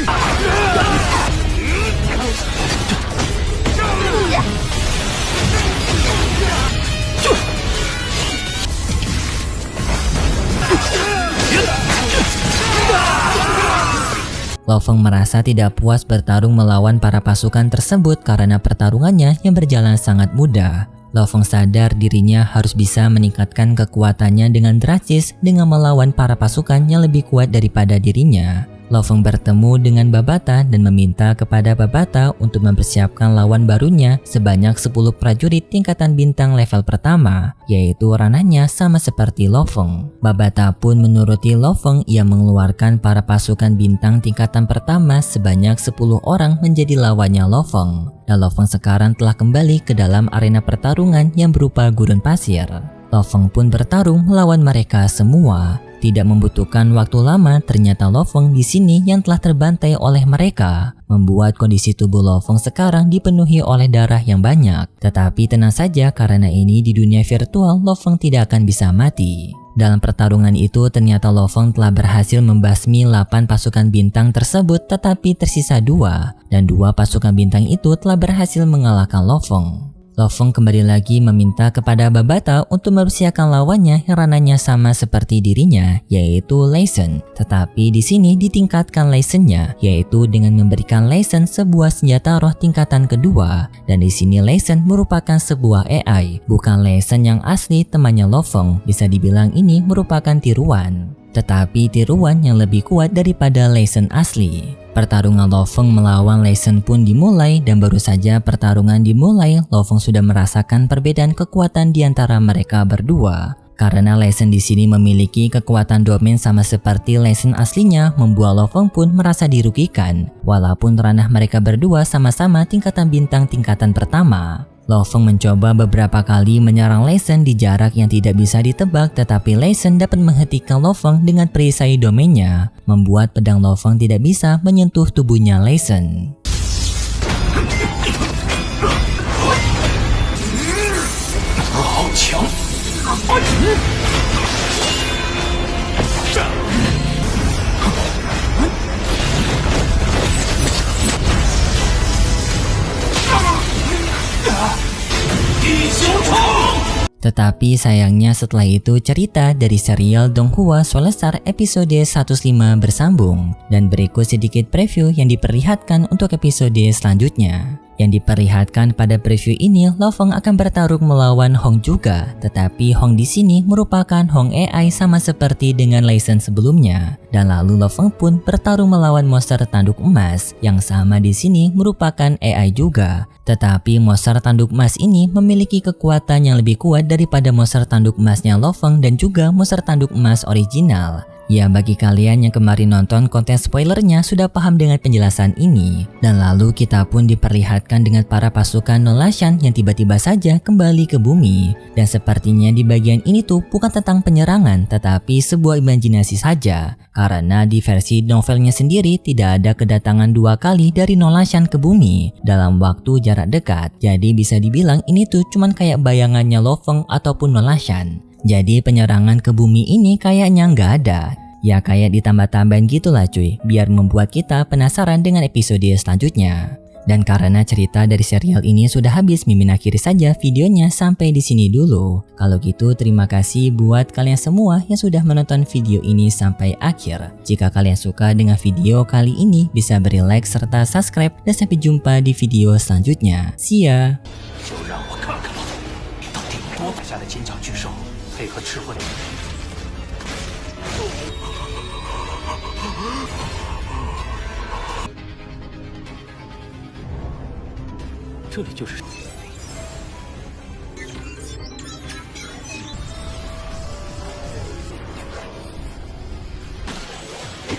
Feng merasa tidak puas bertarung melawan para pasukan tersebut karena pertarungannya yang berjalan sangat mudah. Lo Feng sadar dirinya harus bisa meningkatkan kekuatannya dengan drastis dengan melawan para pasukan yang lebih kuat daripada dirinya. Lo Feng bertemu dengan Babata dan meminta kepada Babata untuk mempersiapkan lawan barunya sebanyak 10 prajurit tingkatan bintang level pertama, yaitu ranahnya sama seperti Lo Feng. Babata pun menuruti Lo Feng. Ia mengeluarkan para pasukan bintang tingkatan pertama sebanyak 10 orang menjadi lawannya Lo Feng. Dan Lo Feng sekarang telah kembali ke dalam arena pertarungan yang berupa gurun pasir. Lo Feng pun bertarung melawan mereka semua. Tidak membutuhkan waktu lama, ternyata Lo Feng di sini yang telah terbantai oleh mereka, membuat kondisi tubuh Lo Feng sekarang dipenuhi oleh darah yang banyak. Tetapi tenang saja, karena ini di dunia virtual Lo Feng tidak akan bisa mati. Dalam pertarungan itu ternyata Lo Feng telah berhasil membasmi 8 pasukan bintang tersebut, tetapi tersisa 2, dan 2 pasukan bintang itu telah berhasil mengalahkan Lo Feng. Lo Feng kembali lagi meminta kepada Babata untuk mempersiapkan lawannya yang ranahnya sama seperti dirinya, yaitu Lei Shen. Tetapi di sini ditingkatkan Lei Shen-nya, yaitu dengan memberikan Lei Shen sebuah senjata roh tingkatan kedua. Dan di sini Lei Shen merupakan sebuah AI, bukan Lei Shen yang asli temannya Lo Feng. Bisa dibilang ini merupakan tiruan. Tetapi tiruan yang lebih kuat daripada Lei Shen asli. Pertarungan Lo Feng melawan Lei Shen pun dimulai, dan baru saja pertarungan dimulai, Lo Feng sudah merasakan perbedaan kekuatan di antara mereka berdua. Karena Lei Shen di sini memiliki kekuatan domain sama seperti Lei Shen aslinya, membuat Lo Feng pun merasa dirugikan. Walaupun ranah mereka berdua sama-sama tingkatan bintang tingkatan pertama. Lo Feng mencoba beberapa kali menyerang Lei Shen di jarak yang tidak bisa ditebak, tetapi Lei Shen dapat menghentikan Lo Feng dengan perisai domainnya, membuat pedang Lo Feng tidak bisa menyentuh tubuhnya Lei Shen. Tetapi sayangnya setelah itu cerita dari serial Donghua Soulstar episode 105 bersambung, dan berikut sedikit preview yang diperlihatkan untuk episode selanjutnya. Yang diperlihatkan pada preview ini, Lo Feng akan bertarung melawan Hong juga, tetapi Hong di sini merupakan Hong AI sama seperti dengan Lei Shen sebelumnya. Dan lalu Lo Feng pun bertarung melawan monster tanduk emas yang sama di sini merupakan AI juga. Tetapi monster tanduk emas ini memiliki kekuatan yang lebih kuat daripada monster tanduk emasnya Lo Feng dan juga monster tanduk emas original. Ya, bagi kalian yang kemarin nonton konten spoilernya sudah paham dengan penjelasan ini. Dan lalu kita pun diperlihatkan dengan para pasukan Nolashan yang tiba-tiba saja kembali ke bumi. Dan sepertinya di bagian ini tuh bukan tentang penyerangan, tetapi sebuah imajinasi saja. Karena di versi novelnya sendiri tidak ada kedatangan 2 kali dari Nolashan ke bumi dalam waktu jarak dekat. Jadi bisa dibilang ini tuh cuman kayak bayangannya Lo Feng ataupun Nolashan. Jadi penyerangan ke bumi ini kayaknya nggak ada. Ya kayak ditambah-tambahin gitulah cuy, biar membuat kita penasaran dengan episode selanjutnya. Dan karena cerita dari serial ini sudah habis, Mimin akhiri saja videonya sampai di sini dulu. Kalau gitu terima kasih buat kalian semua yang sudah menonton video ini sampai akhir. Jika kalian suka dengan video kali ini, bisa beri like serta subscribe, dan sampai jumpa di video selanjutnya. See ya! 配合赤混，这里就是。